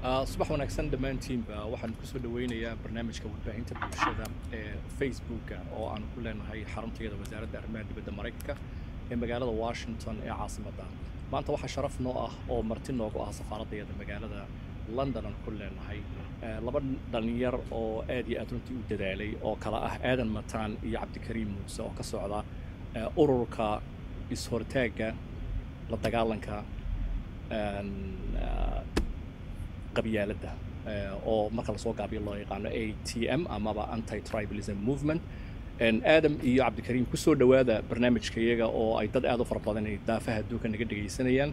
صباح wanaagsan dhammaantiinba waxaan ku soo dhaweynayaa barnaamijka warbaahinta bulshada ee Facebook oo aan ku leenahay xarunteeda wasaaradda arrimaha dibadda Mareykanka ee magaalada Washington ee caasimadda. Maanta waxa sharaf noo ah oo marti noogu ah safaaraddeeda magaalada London aan ku leenahay laba dhalinyar oo aad iyo aad runtii u dadaalay oo kala ah Aadan Mataan iyo Cabdikariim Muuse oo ka socda ururka is-hortaaga la dagaalanka qabyaaladda oo marka la soo gaabiyo loo yaqaano ATM amaba anti-tribalism movement Adam iyo Cabdikariim ku soo dhawaada barnaamijkayaga oo ay dad aad u fara badan ay daafaha adduunka naga dhageysanayaan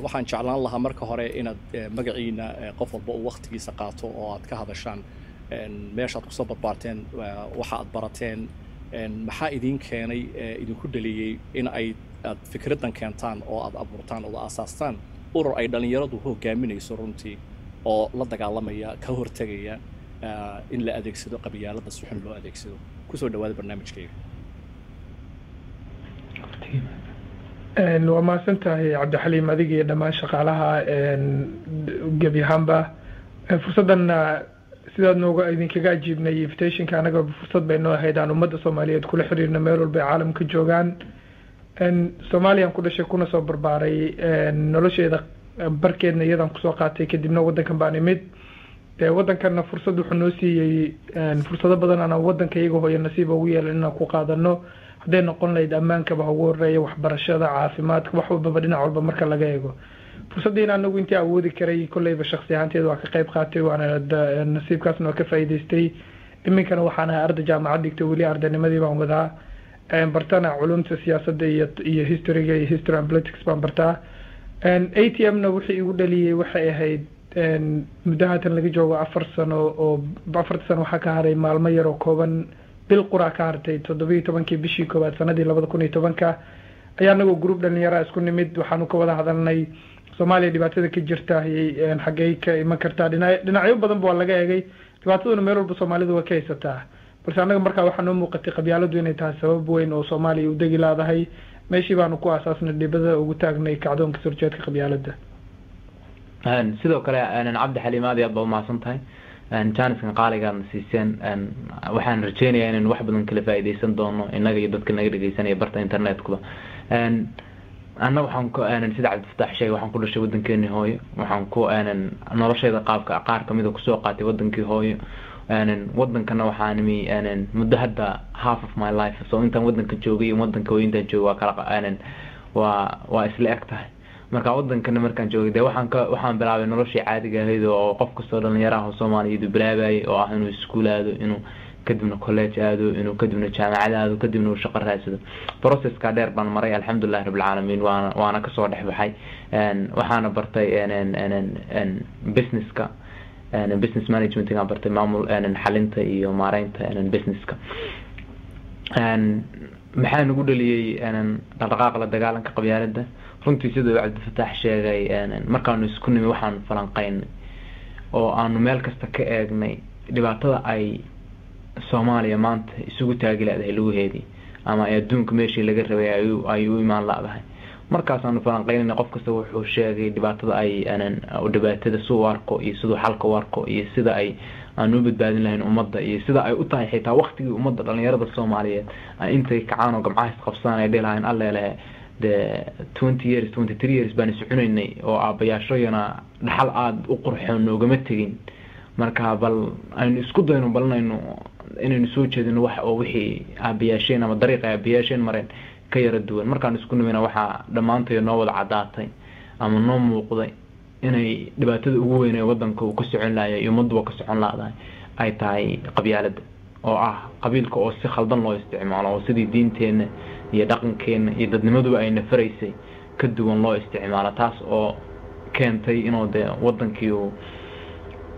waxaan jeclaan lahaa marka hore inaad magaciina qof walba uu waqtigiisa qaato oo aad ka hadashaan meeshaad kusoo barbaarteen waxa aad barateen maxaa idin keenay idinku dhaliyay in aad fikraddan keentaan oo aad abuurtaan oo aasaastaan urur ay dhalinyaradu hogaaminayso runtii oo la dagaalamaya ka hortagaya in la adeegsado qabyaaladda si xun loo adeegsado ku soo dhawaada barnaamijkayga waa mahadsantahay cabdixaliim adiga iyo dhammaan shaqaalaha gebi ahaanba fursaddan sidaad nooga idinkaga ajiibnay invitationka anaga fursad bay noo ahayd aan ummadda soomaaliyeed kula xiriirno meel walba ay caalamka joogaan Soomaaliya ku dhashay kuna soo barbaaray nolosheeda barkeedna iyadan ku soo qaatay kadibna wadankan baan imid wadankan fursad wuxuu noo siiyay fursado badan aan wadanka iyaga hooyo nasiib ugu yeelan inaan ku qaadano haday noqon lahayd ammaanka ba ugu horeeya waxbarashada caafimaadka wax walba dhinac walba marka laga eego fursadii anagu intii awoodi karay kullayba shakhsi ahaanteed waa ka qayb qaatay waana nasiibkaasna ka faa'iideystay iminkana waxaan ahay arday jaamacad dhigtay weli ardaynimadii baan wadaa bartana culumta siyaasadda iyo historyga iyo history and politics baan bartaa ATM-na wixii igu dhaliyay waxay ahayd muddo haatan laga joogo 4 sano oo 4 sano waxa ka haray maalmo yar oo kooban bil qura ka hartay 17 bishii koobaad sanadii 2010 ayaa anagu group dhalinyaro isku nimid waxaanu ka wada hadalnay Soomaaliya dhibaatada ka jirta xagee ka iman kartaa dhinacyo badan baa laga eegay dhibaataduna meel walba Soomaalidu way ka haysataa balse anaga markaa waxaa noo muuqatay qabyaaladu inay tahay sabab weyn oo Soomaaliya u degi laadahay meeshii baanu ku aasaasnay dhibada ugu taagnay kacdoonka surjeedka qabyaaladda sidoo kale Cabdi Xaliim aad baa u mahadsantahay jaaniskan qaaligan siiseen waxaan rajeynayaa inaan wax badan kala faa'iideysan doono inaga iyo dadka naga dhageysanaya barta internet-kuba أنا وحن سيد عبد الفتاح شيء وحن كل شيء ودن كني هوي وحن نرى شيء قابك عقار كمية كسوقاتي ودن كي هوي ودن كنا وحانمي مدهدا half of my life so أنت ودن كجوجي ودن كوين ده جوا كلا وإسلأكته marka wadankan markaan joogay de waxaan bilaabay noloshii caadiga ahayd oo qof kasta dhalinyaraha Soomaaliyeed bilaabay oo ah inuu iskuulaado inuu kadibna college aado inuu kadibna jaamacad aado kadibna uu shaqo raadsado process-ka dheer baan maray alxamdulillah rabbil caalamiin waana ka soo dhaxbaxay waxaana bartay business-ka business management-ka bartay maamul xalinta iyo maareynta business-ka maxaan ugu dhaliyay dhaqdhaqaaqa la dagaalanka qabyaaladda runtii sidoo Cabdi Fataax sheegay markaan isku nimid waxaan falanqaynay oo aanu meel kasta ka eegnay dhibaatada ay Soomaaliya maanta isugu taagilaaday lagu heedii ama adduunka meeshii laga rabay ay u imaan laadahay markaas aanu falanqaynay qof kasta wuxuu sheegay dhibaatada ay dhibaatada soo warko iyo sidoo xalka warko iyo sida ay aanu badbaadin lahayn ummadda iyo sida ay u tahay xitaa waqtigii ummadda dhalinyarada Soomaaliyeed intay kacaan oo gamcaha qabsan ay dheelahayn alle the 20 years 23 years baan soconaynay oo aabayaashayna dhaxal aad u qurxoon oogama tagin marka bal aynu isku dayno balnayno inaynu soo jeedino wax oo wixii aabayaasheen ama dariiqa aabayaasheen mareen ka yara duwan markaan isku nimina waxa dhamaantay noo wada cadaatay ama noo muuqday inay dhibaatada ugu weyn ee wadanka uu ka socon laayay iyo ummaddu ka socon laadahay ay tahay qabyaaladda oo ah qabiilka oo si khaldan loo isticmaalo oo sidii diinteena iyo dhaqankeena iyo dadnimaduba ay nafaraysay ka duwan loo isticmaalo taas oo keentay inuu wadankii uu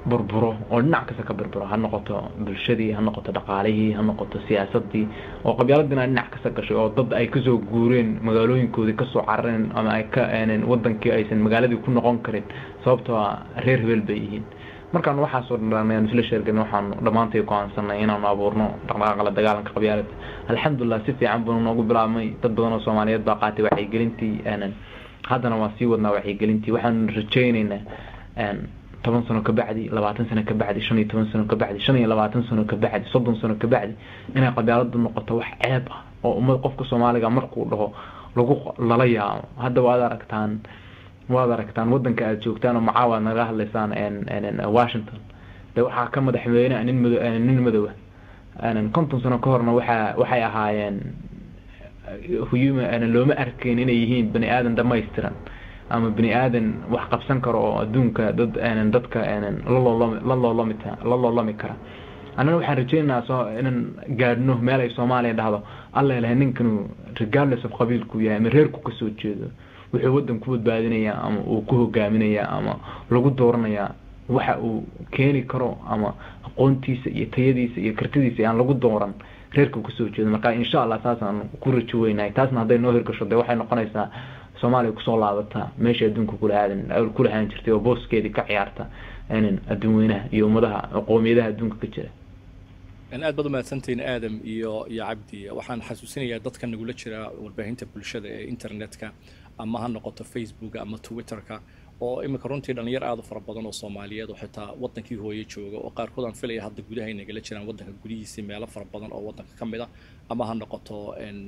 burburo oo dhinac kasta ka burburo ha noqoto bulshadii ha noqoto dhaqaalihii ha noqoto siyaasadii oo qabyaaladina dhinac kasta gashay oo dad ay ka soo guureen magaalooyinkoodii ka soo carareen ama ay ka wadankii aysan magaaladii ku noqon karin sababtoo reer hebel bay yihiin markaan waxa soo dhameeyay isla sheergan waxaan dhamaantay ku aansanay inaan abuurno dhaqdhaqaaqa la dagaalanka qabyaaladda alxamdulillah si fiican buu noogu bilaabmay dad badan oo Soomaaliyeed baa qaatay wacyigelintii haddana waa sii wadnaa wacyigelintii waxaan rajaynaynaa 10 sano ka bacdi 20 sano ka bacdi 15 sano ka bacdi 25 sano ka bacdi 30 sano ka bacdi inay qabyaaladu noqoto wax ceeb ah oo ummad qofka Soomaaliga markuu dhaho lagu lala yaabo hadda waad aragtaan wadanka aad joogtaan oo macaawad naga hadlaysaan Washington waxa ka madaxweynaha nin madow aan 50 sano ka horna waxay ahaayeen huyuma looma arkin inay yihiin bani aadan dhamaystiran ama bani aadan wax qabsan karo oo adduunka dadka la loomi kara anana waxaan rajaynayaa inaan gaadhno meel ay Soomaaliya dhahdo alla ilaahay ninkanu regardless of qabiilku yahay ama reerku ka soo jeedo wuxuu wadan ku badbaadinayaa ama uu ku hogaaminayaa ama lagu dooranayaa waxa uu keeni karo ama aqoontiisa iyo tayadiisa iyo kartidiisa aan lagu dooran reerku ka soo jeedo marka insha Allah taasaan ku rajo weynahay taasna haday noo hirgasho waxay noqonaysaa Soomaaliya ku soo laabata meesha adduunka ku lahaan jirtay oo booskeedii ka ciyaarta adduunweynaha iyo ummadaha qoomiyadaha adduunka ka jira aad baad u mahadsantiin Aadam iyo Cabdi waxaan xasuusinayaa dadka nagula jira warbaahinta bulshada ee internetka ama ha noqoto Facebook ama Twitterka oo imika runtii dhalinyar aad u fara badan oo Soomaaliyeed oo xitaa wadankii hooyo jooga oo qaar kood aan filaya hadda gudaha nagala jiraan wadanka gudihiisa meelo fara badan oo wadanka kamid ah ama ha noqoto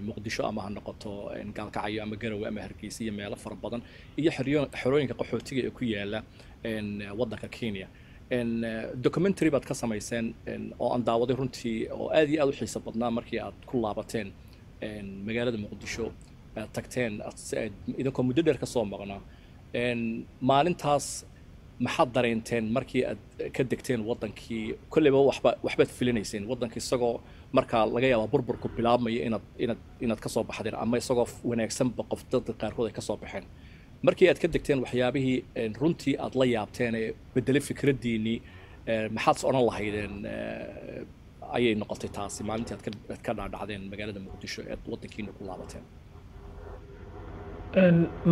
Muqdisho ama ha noqoto Gaalkacyo ama Garowe ama Hargeysa iyo meelo fara badan iyo xerooyinka qaxootiga ee ku yaala wadanka Kenya documentary baad ka samayseen oo aan daawaday runtii oo aad iyo aad u xiiso badnaa markii aad ku laabateen magaalada Muqdisho tagteen idinkoo muddo dheer ka soo maqnaa maalintaas maxaad dareenteen markii aad ka degteen wadankii kulliba waxbaad filinayseen wadankii isagoo markaa laga yaabo burburku bilaabmaya inaad ka soo baxdeen ama isagoo wanaagsan qof dadka qaarkood ay ka soo baxeen markii aad ka degteen waxyaabihii runtii aad la yaabteen ee bedelay fikradiinii maxaad oran lahaydeen ayay noqotay taasi maalintii aad ka dhaadhacdeen magaalada Muqdisho ee wadankiina ku laabateen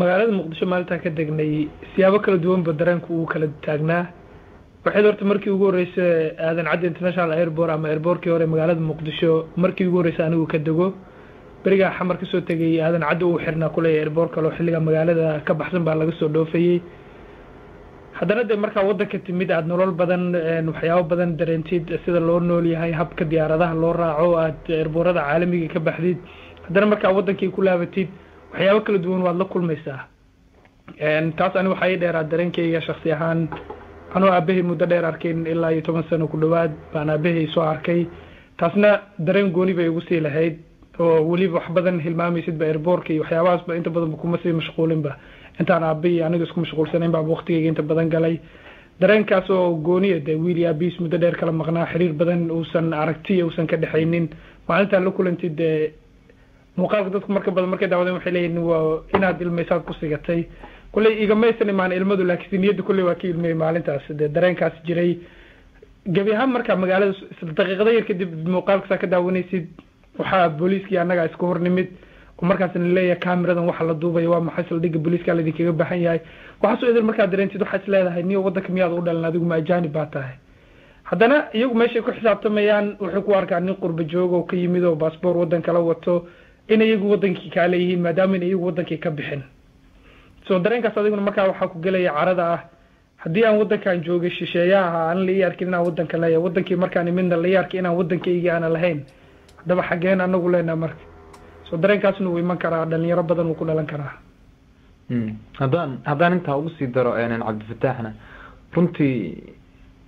magaalada Muqdisho maalinta ka degnay siyaabo kala duwan dareenku uu kala taagnaa waxay horta markii ugu horeysay aadan cad international airport ama airportkii hore magaalada Muqdisho markii ugu horeysay anigu ka dego bariga xamar ka soo tagay aadan cad uu xirnaa kulay airport kale xilliga magaalada ka baxsan baa laga soo dhoofayay haddana marka wadanka timid aad nolol badan waxyaabo badan dareentid sida loo nool yahay habka diyaaradaha loo raaco aad airportada caalamiga ka baxdid haddana marka wadankii ku laabatid waxyaabo kala duwan waad la kulmaysaa taas ani waxay dheeraa dareenkayga shakhsi ahaan anoo aabahay muddo dheer arkin ilaa 10 sano ku dhawaad baan aabahay soo arkay taasna dareen gooni bay ugu sii lahayd oo wali wax badan hilmaamaysid ba airportka iyo waxyaabahaas ba inta badan kuma sii mashquulin ba intaan aabahay aniga isku mashquulsanayn baa waqtigayga inta badan galay dareenkaas oo gooniyada wiil iyo aabiis muddo dheer kala maqnaa xiriir badan uusan aragti uusan ka dhaxaynin maalinta la kulantid muuqaalka dadku marka badan markay daawadeen waxay leeyihiin waa inaad ilmaysaad ku sigatay kulay igamaysan imaan ilmadu laakiin niyadu kulay waa ka ilmay maalintaas dareenkaas jiray gabi ahaan marka magaalada daqiiqada yar kadib muuqaalka ka daawanaysid waxa booliiska anaga isku hornimid oo markaas in leeyahay kaamiradan waxa la duubay waa maxay saldhigga booliiska la idinkaga baahan yahay waxa soo idil marka dareentid waxa is leedahay niyo wadanka miyaad u dhalan adigu ma ajaanib baa tahay haddana iyagu meesha ku xisaabtamayaan wuxuu ku arkaa nin qurba joog oo ka yimid oo passport wadan kala wato in iyagu wadankii ka leeyihiin maadaama iyagu wadankii ka bixin soo dareenkaas adiguna markaa waxa ku galaya carada ah haddii aan wadankan joogay shisheeyaha aan la yarkin inaan wadanka leeyahay wadankii markaan midna la yarkin inaan wadankayga aan lahayn hadaba xageen anagu leenahay marka soo dareenkaasna uu iman karaa dhalinyaro badan uu ku dhalan karaa haddaan intaa ugu sii daro Cabdi Fataaxna runtii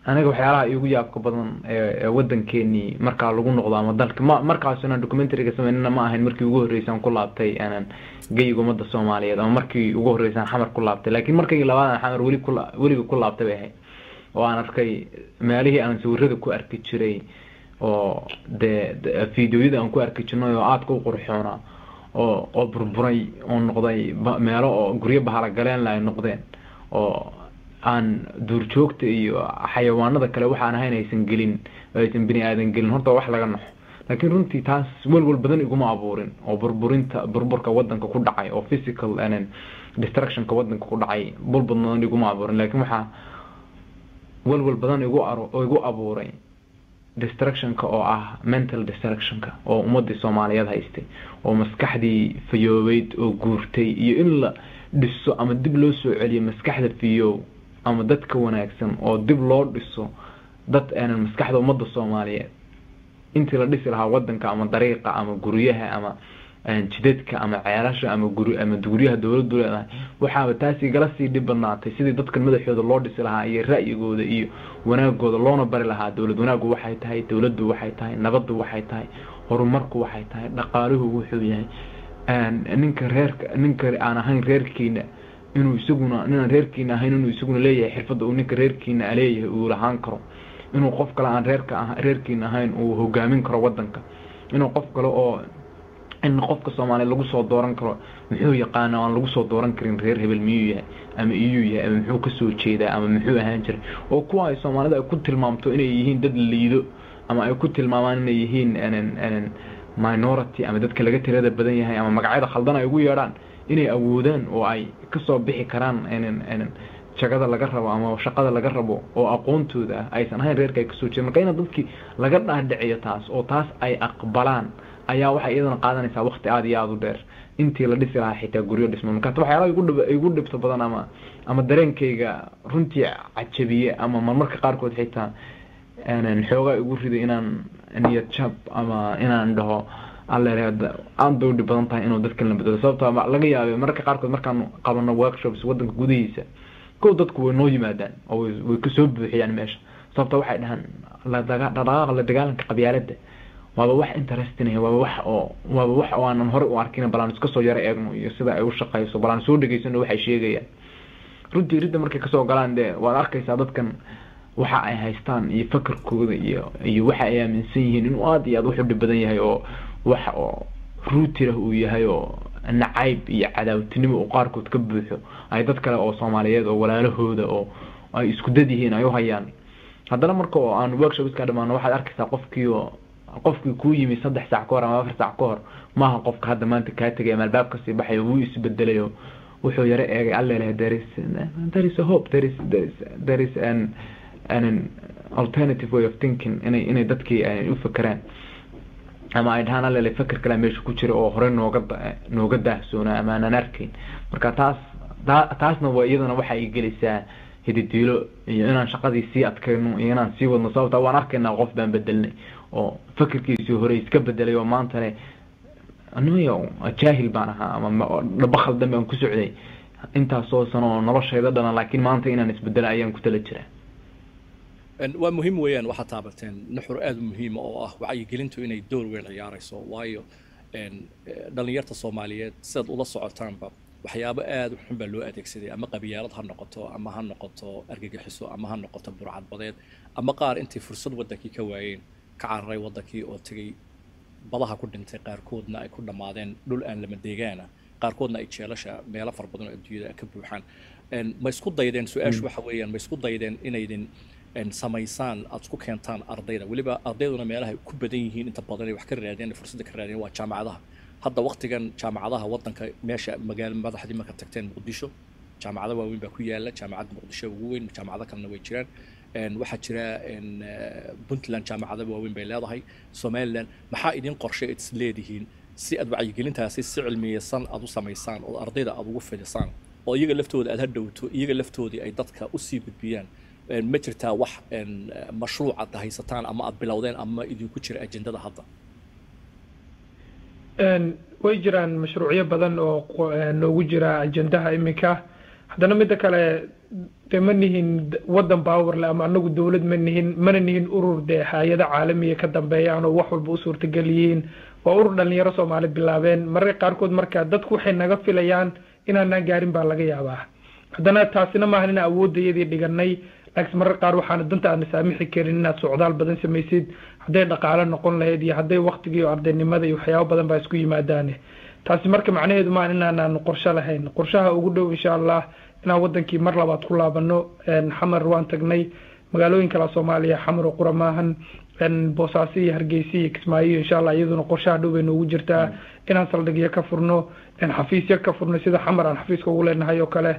aniga waxyaalaha igu yaabka badan ee wadankeeni marka lagu noqdo ama dalka markaasna documentary-ga sameynana ma ahayn markii ugu horeysay ku laabtay geyga umada Soomaaliyeed ama markii ugu horeysay xamar ku laabtay laakiin markii labaad xamar wali ku laabtay bay oo aan arkay meelihii aan sawirada ku arki jiray oo fiidiyoyada aan ku arki jirnay oo aad ku qurxoona oo burburay oo noqday meelo oo guryo bahala galeen la noqdeen oo aan duurjoogta iyo xayawaanada kale waxaan ahayn aysan gelin aysan bini aadan gelin horta wax laga naxo laakiin runtii taas walwal badan iguma abuurin oo burburka wadanka ku dhacay oo physical destruction ka wadanka ku dhacay badan iguma abuurin laakiin waxa walwal badan igu abuuray destruction ka oo ah mental destruction ka oo ummadii Soomaaliyeed haystay oo maskaxdii fayooweyd oo guurtay iyo in la dhiso ama dib loo soo celiyo maskaxda fiyo ama dadka wanaagsan oo dib loo dhiso dad aanan maskaxda ummadda Soomaaliyeed intii la dhisi lahaa wadanka ama dariiqa ama guryaha ama jidadka ama ceelasha ama guryaha dawladdu leedahay waxaa taasi gala sii dhib badnaatay sidii dadka madaxooda loo dhisi lahaa iyo ra'yigooda iyo wanaagooda loona bari lahaa dawlad wanaagu waxay tahay dawladdu waxay tahay nabaddu waxay tahay horumarku waxay tahay dhaqaaluhu wuxuu yahay ninka aan ahayn reerkiina inuu isaguna inaan reerkiina ahayn inuu isaguna leeyahay xirfadda uu ninka reerkiina leeyahay uu lahaan karo inuu qof kale aan reerkiina ahayn uu hogaamin karo wadanka inuu qof kale oo in qofka Soomaaliyeed lagu soo dooran karo muxuu yaqaan aan lagu soo dooran karin reer hebel miyuu yahay ama iyuu yahay ama muxuu ka soo jeedaa ama muxuu ahaan jiray oo kuwa ay Soomaalida ay ku tilmaamto inay yihiin dad liido ama ay ku tilmaamaan inay yihiin minority ama dadka laga tirada badan yahay ama magacyada khaldan ay ugu yeedhaan inay awoodaan oo ay ka soo bixi karaan shaqada laga rabo ama shaqada laga rabo oo aqoontooda aysan ahayn reerka ay ka soo jeedaan marka in dadkii laga dhaadhiciyo taas oo taas ay aqbalaan ayaa waxa iyadana qaadanaysaa waqti aad iyo aad u dheer intii la dhisi lahaa xitaa guryo dhismo marka waxyaalaha igu dhibto badan ama dareenkayga runtii cajabiye ama marmarka qaarkood xitaa xoogaa igu riday inaan niyad jab ama inaan dhaho aan dawdi badan tahay inuu dadkan la bedelo sababtoo laga yaabay mararka qaarkood markaan qabano workshops wadanka gudihiisa kow dadku way noo yimaadaan oo way ka soo buuxiyaan meesha sababtoo waxay dhahaan la dagaalanka qabyaaladda waaba wax interesting ah waaba wax oo aan hore u arkin balan iska soo yara eegno iyo sida ay u shaqeyso balan soo dhageysano waxay sheegayaan runtii ridda markay ka soo galaan waad arkaysaa dadkan waxa ay haystaan iyo fakarkooda iyo waxa ay aaminsan yihiin inuu aad iyo aad wax u dhib badan yahay oo wax oo ruutir uu yahay oo nacayb iyo cadaawtinimo oo qaarkood ka buuxo ay dad kale oo Soomaaliyeed oo walaalahooda oo ay isku dad yihiin ay u hayaan haddana marka oo aan workshops ka dhamaano waxaad arkaysaa qofkii ku yimi 3 saac ka hor ama 4 saac ka hor maaha qofka hadda maanta ka tagay ama albaabka si baxay uu isbedelayo wuxuu yara eegay alle there is a hope there is an alternative way of thinking inay dadkii ay u fakaraan ama ay dhahaan alle fakar kale meesha ku jira oo hore nooga daahsoona ama aan arkin marka taasna waa iyadana waxa ay gelaysaa hididiilo iyo inaan shaqadii sii adkayno iyo inaan sii wadno sababta waan arkaynaa qof baan bedelnay oo fakirkiisii hore iska bedelay oo maantana aniyo jaahil baan ahaa ama dhaba khaldan baan ku socday intaas oo sano noloshayda dhan laakiin maanta inaan isbedelo ayaan ku tala jiraa waa muhiim weeyaan waxa taabateen nuxur aad muhiim oo ah wacyigelintu inay door weyn ciyaarayso waayo dhalinyarta Soomaaliyeed sidoo ula socotaanba waxyaabo aad u xun baa loo adeegsaday ama qabyaalad ha noqoto ama ha noqoto argagixiso ama ha noqoto burcad badeed ama qaar intii fursad wadankii ka waayeen ka cararay wadankii oo tagay badaha ku dhintay qaarkoodna ay ku dhamaadeen dhul aan lama deegaana qaarkoodna ay jeelasha meelo far badan oo adduunyada ka buuxaan ma isku daydeen su'aashu waxa weeyaan ma isku daydeen inaydin samaysaan aad isku keentaan ardayda waliba ardayduna meelaha ku badan yihiin inta badan ay wax ka raadiyaan fursad ka raadiyaan waa jaamacadaha hadda waqtigan jaamacadaha wadanka meesha magaalada madaxdii marka tagteen Muqdisho jaamacada waaweyn baa ku yaala jaamacada Muqdisho ugu weyn jaamacada kalena way jiraan waxaa jira Puntland jaamacada waaweyn bay leedahay Somaliland maxaa idin qorshe is leedihiin si aad wacyigelintaasi si cilmiyeysan aad u samaysaan oo ardayda aad ugu fidisaan oo iyaga laftooda aad hadhowto iyaga laftoodii ay dadka u sii gudbiyaan ma jirtaa wax mashruuc aad haysataan ama aad bilowdeen ama idinku jira ajandada hadda way jiraan mashruucyo badan oo noogu jira ajandaha iminka haddana midda kale ma nihin wadan power le ama anagu dawlad mana nihin urur hay'ado caalamiya ka dambeeyaan oo wax walba u suurtagal yihiin waa urur dhalinyaro Soomaali bilaabeen mararka qaarkood marka dadku waxay naga filayaan inaanaan gaarin baa laga yaabaa haddana taasina maahan in awoodayadii dhiganay laakiin mararka qaar waxaan danta aan saamixi karin inaad socdaal badan samaysid hadday dhaqaale noqon lahayd iyo hadday waqtigii ardaynimada iyo waxyaabo badan baa isku yimaadaan taasi marka macnaheedu ma inaan qorshe lahayn qorshaha ugu dhow insha Allah inaan wadankii mar labaad ku laabano xamar waan tagnay magaalooyin kala Soomaaliya xamar oo quramaahan Boosaaso iyo Hargeysa iyo Kismaayo insha Allah iyaduna qorshaha dhow bay ugu jirtaa inaan saldhigyo ka furno xafiisyo ka furno sida xamar aan xafiiska ugu leenahay oo kale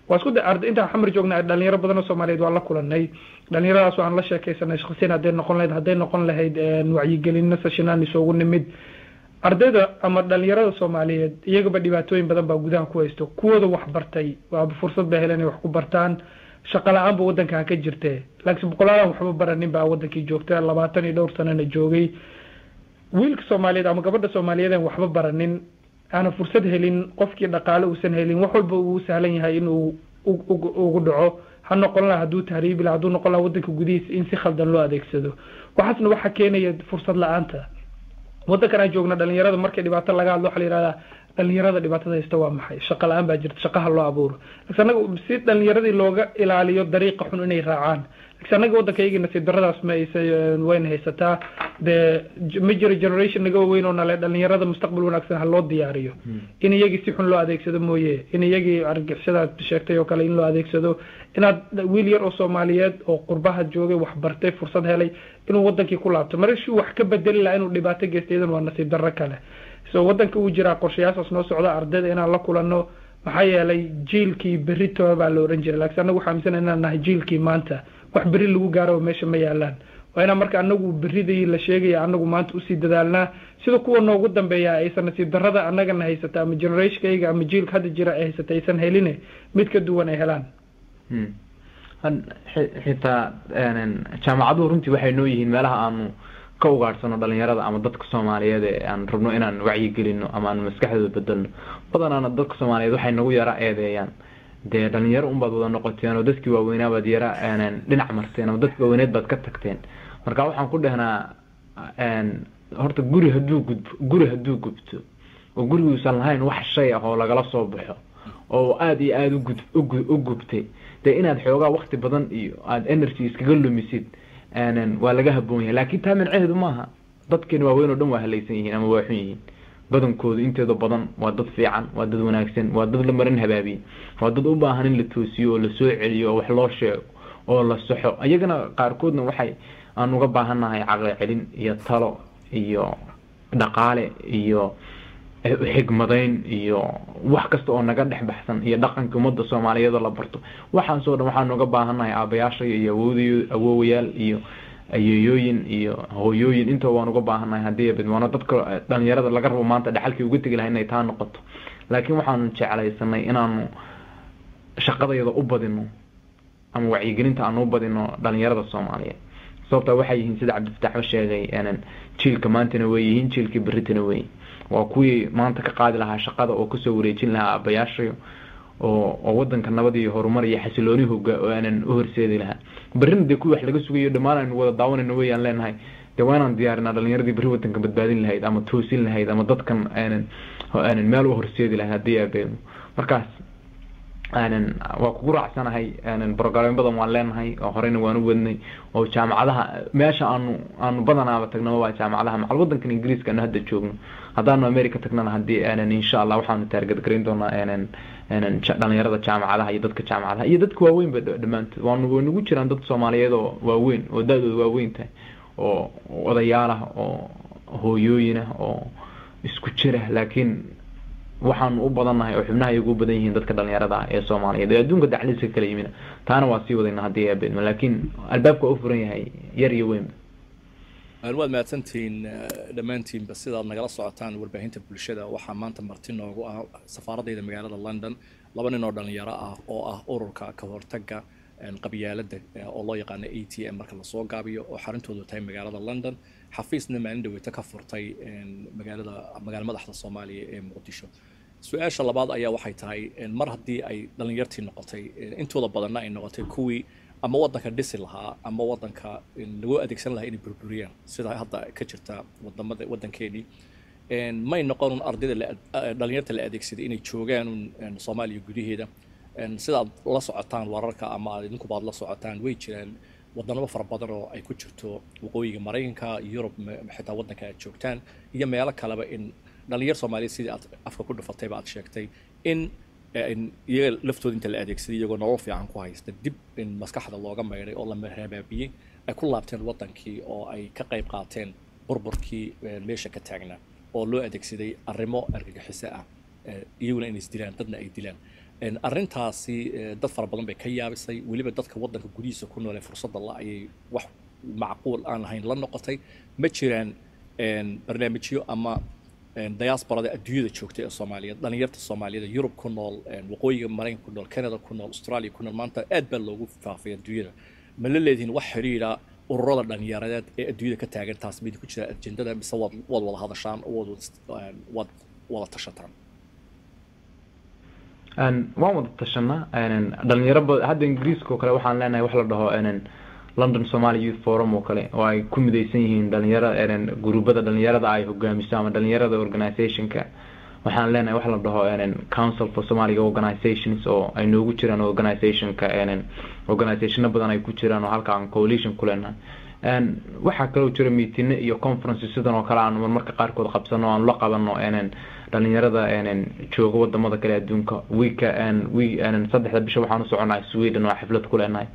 واسكو inta xamar joogna dhalinyaro badan oo Soomaaliyeed waa la kulanay dhalinyaradaas aan la sheekaysanay shakhsiyan haday noqon lahayd wacyigelin sessionaan isugu nimid ardayda ama dhalinyarada Soomaaliyeed iyagaba dhibaatooyin badan baa gudaha ku haysto kuwooda wax bartay waa fursad bay heleen wax ku bartaan shaqo la'aan buu waddankan ka jirtee laakiin boqolaalan waxba baranin baa waddankii joogta 20 iyo dhowr sanana joogay wiilka Soomaaliyeed ama gabadha Soomaaliyeed aan waxba baranin aan fursad helin qofkii dhaqaale uusan helin wax walba uu sahlan yahay inuu ugu dhaco ha noqon lahaa hadduu tahriibi lahaa hadduu noqon lahaa waddanka gudihiisa in si khaldan loo adeegsado waxaasna waxa keenaya fursad la'aanta waddankan aan joogno dhalinyarada markay dhibaato laga hadlo waxa la yiraahdaa dhalinyarada dhibaatada haysta waa maxay shaqo la'aan baa jirta shaqaha loo abuuro laakiin anaga si dhalinyaradii looga ilaaliyo dariiqa xun inay raacaan laakiin anaga waddankaygina si daradaas ma aysan weyn haysataa de major generation naga weyn oo nale dhalinyarada mustaqbal wanaagsan ha loo diyaariyo in iyagii si xun loo adeegsado mooyee in iyagii argagixisada sheegtay oo kale in loo adeegsado inaad wiil yar oo Soomaaliyeed oo qurbaha joogay wax bartay fursad helay inuu waddankii ku laabto markii wax ka bedeli lahaa inuu dhibaato geystaydan waa nasiib darro kale soo waddanka uu jiraa qorshayaashaas noo socda ardayda inaan la kulanno maxaa yeelay jiilkii berrito baa la oran jiray laakiin anagu waxaan aaminsan inaan nahay jiilkii maanta wax berri lagu gaaro meesha ma yaalaan waa inaan marka anagu berridii la sheegaya anagu maanta usii dadaalnaa sida kuwa noogu dambeeya aysan nasiib darrada annagana haysata ama generationkayga ama jiilka hadda jira ay haysata aysan heline mid ka duwan ay helaan xitaa jaamacaduhu runtii waxay noo yihiin meelaha aanu ka ugaadhsano dhalinyarada ama dadka Soomaaliyeed ee aan rabno inaan wacyi gelino ama aan maskaxdooda bedelno badanaana dadka Soomaaliyeed waxay nagu yara eedeeyaan dee dhalinyaro un baad wada noqoteen oo dadkii waaweynaa baad yara dhinac marteen ama dadkii waaweyneed baad ka tagteen marka waxaan ku dhahnaa horta guri hadduu gubto oo guriguusan lahayn wax shay ah oo lagala soo baxo oo aad iyo aad u gubtay dee inaad xoogaa waqti badan iyo aad energy iskaga lumisid waa laga haboon yahay laakiin taa minceedu maaha dadkeena waaweyn oo dhan waa halaysan yihiin ama waa xun yihiin badankoodu inteeda badan waa dad fiican waa dad wanaagsan waa dad la marin habaabiye waa dad u baahan in la toosiyo oo la soo celiyo oo wax loo sheego oo la saxo ayagana qaarkoodna waxay aan uga baahanahay caqli celin iyo talo iyo dhaqaale iyo xigmadayn iyo wax kasta oo naga dhex baxsan iyo dhaqanka ummadda Soomaaliyeed la barto waxaan soo dhan waxaan uga baahanahay aabayaasha iyo awoowayaal iyo ayeeyooyin iyo hooyooyin inta waan uga baahanahay hadii bidwaano dadka dhalinyarada laga rabo maanta dhaxalkii ugu tagi lahayn inay taa noqoto laakiin waxaan jeclaysanay inaanu shaqadayada u badino ama wacyigelinta aan u badino dhalinyarada Soomaaliyeed sababta waxay yihiin sida Cabdifataax sheegay jiilka maantana way yihiin jiilkii berritana way waa kuwii maanta ka qaadi lahaa shaqada oo ku soo wareejin lahaa aabayaasha oo waddanka nabad iyo horumar iyo xasilooni hogaanan u horseedi lahaa berrina dee kuwii wax laga sugayo dhammaan aynu wada daawanayno weeyaan leenahay dee waa inaan diyaarinaa dhalinyaradii berri waddanka badbaadin lahayd ama toosin lahayd ama dadkan aanan meel u horseedi lahayd haddii aabeedno markaas waa kugu raacsanahay brograam badan waan leenahay oo horeyna waan u wadnay oo jaamacadaha meesha aanu badanaaba tagno waa jaamacadaha macal waddankan Ingiriiska aanu hadda joogno haddaanu America tagnana haddii insha Allah waxaanu taarget gareyn doonaa dhalinyarada jaamacadaha iyo dadka jaamacadaha iyo dadka waaweyn ba dhamaantood waanu nagu jiraan dad Soomaaliyeed oo waaweyn oo dadooda waaweyn tahay oo odayaal ah oo hooyooyin ah oo isku jira laakiin waxaan u badanahay oo xubnaha iyagu badan yihiin dadka dhalinyarada ee Soomaaliyeed ee adduunka dacliska kala yimina taana waa sii wadayna hadii ay beedmo laakiin albaabka u furan yahay yar iyo weyn waad mahadsantiin dhammaantiinba sidaad nagala socotaan warbaahinta bulshada waxaa maanta marti noogu ah safaaradayda magaalada London laba nin oo dhalinyaro ah oo ah ururka ka hortagga qabyaaladda oo loo yaqaan ATM marka la soo gaabiyo oo xarintoodu tahay magaalada London xafiisna maalin dhaweyta ka furtay magaala madaxda Soomaaliya ee Muqdisho su'aasha labaad ayaa waxay tahay mar haddii ay dhalinyartii noqotay intooda badanna ay noqotay kuwii ama waddanka dhisi lahaa ama waddanka lagu adeegsan lahaa inay burburiyaan sida hadda ka jirta waddankeedii may noqon ardayda dhalinyarta la adeegsaday inay joogaan Soomaaliya gudaheeda sidaad la socotaan wararka ama idinku baad la socotaan way jiraan wadamo fara badan oo ay ku jirto waqooyiga Mareykanka Yurub xitaa waddanka ay joogtaan iyo meelo kaleba in dhalinyar Soomaaliyeed sidii aad afka ku dhufatay baad sheegtay in iyaga laftooda inta la adeegsaday iyagoo nolol fiican ku haysta dib in maskaxda looga meeray oo la marhabaabiyey ay ku laabteen waddankii oo ay ka qayb qaateen burburkii meesha ka taagnaa oo loo adeegsaday arrimo argagixiso ah iyaguna inay isdilaan dadna ay dilaan arrintaasi dad fara badan bay ka yaabisay weliba dadka waddanka gudihiisa ku nool ee fursadda la ayay wax macquul aan lahayn la noqotay ma jiraan barnaamijyo ama diasporada adduunyada joogtay ee Soomaaliyeed dhalinyarta Soomaaliyeed Yurub ku nool waqooyiga Mareykanka ku nool Canada ku nool Australia ku nool maanta aad baa loogu faafay adduunyada ma la leedihiin wax xiriira ururada dhalinyaradeed ee adduunyada ka taagan taas mid ku jira ajendada mise wada hadashaan oo wada tashataan waan wada tashanaa dhalinyaro hadda Ingiriiska oo kale waxaan leenahay wax la dhaho London Somali Youth Forum oo kale oo ay ku midaysan yihiin dhalinyarada gruubada dhalinyarada ay hogaamiso ama dhalinyarada organization-ka waxaan leenahay wax la dhaho Council for Somali Organizations oo ay noogu jiraan organization-ka organization badan ay ku jiraan oo halkaan coalition ku leenahay waxa kale oo jira meeting iyo conferences sidan oo kale aan marka qaarkood qabsano aan la qabano dhalinyarada jooga wadamada kale adduunka saddexda bisha waxaan u soconaa Sweden oo xaflad ku leenahay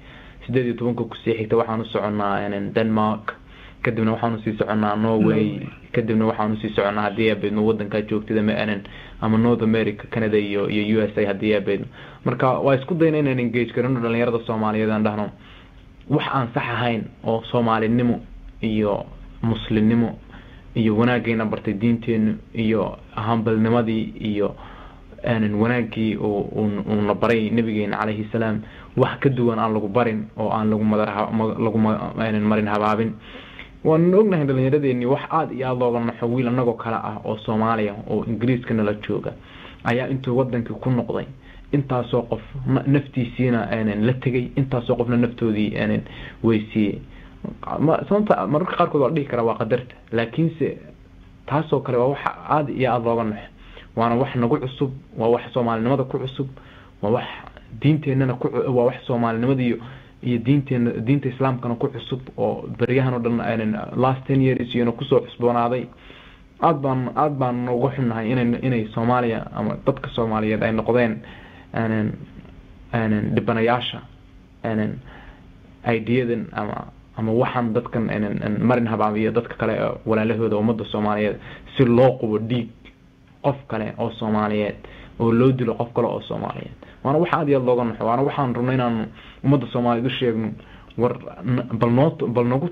18 ku sii xigta waxaan u soconaa Denmark kadibna waxaan u sii soconaa Norway kadibna waxaan u sii soconaa hadii ay beedno wadanka joogtida ama North America Canada iyo USA hadii ay beedno marka waa isku dayna inaan engage garano dhalinyarada Soomaaliyeed aan dhahno wax aan sax ahayn oo Soomaalinimo iyo Muslimnimo iyo wanaagayna bartay diinteena iyo hambalnimadii iyo wanaagii oo na baray nabigeena calayhi salaam wax ka duwan aan lagu barin oo aan lagu marin habaabin waan ognahay dhalinyaradeenii wax aad iyo aad looga naxo wiil anagoo kala ah oo Soomaaliya oo Ingiriiska nala jooga ayaa intuu wadanka ku noqday intaasoo qof naftiisiina la tagay intaasoo qofna naftoodii weysiiyay mararka qaarkood waa dhihi karaa waa qadarta laakiinse taasoo kale waa wax aad iyo aad looga naxo waana wax nagu cusub waa wax Soomaalinimada ku cusub waa wax diinteena waa wax Soomaalinimada iyo diinta Islaamkana ku cusub oo bariyahan oo dhan last 10 years iyo ku soo cusboonaaday aad baan ugu xunnahay inay Soomaaliya ama dadka Soomaaliyeed ay noqdeen dhibanayaasha ideadan ama waxaan dadkan marin habaabiyo dadka kale walaalahooda ummadda Soomaaliyeed si loo qubo dhiig qof kale oo Soomaaliyeed oo loo dilo qof kale oo Soomaaliyeed waana wax aad iyo aad looga naxo waana waxaan rabnaa inaan ummadda Soomaaliyeed u sheegno war bal nagu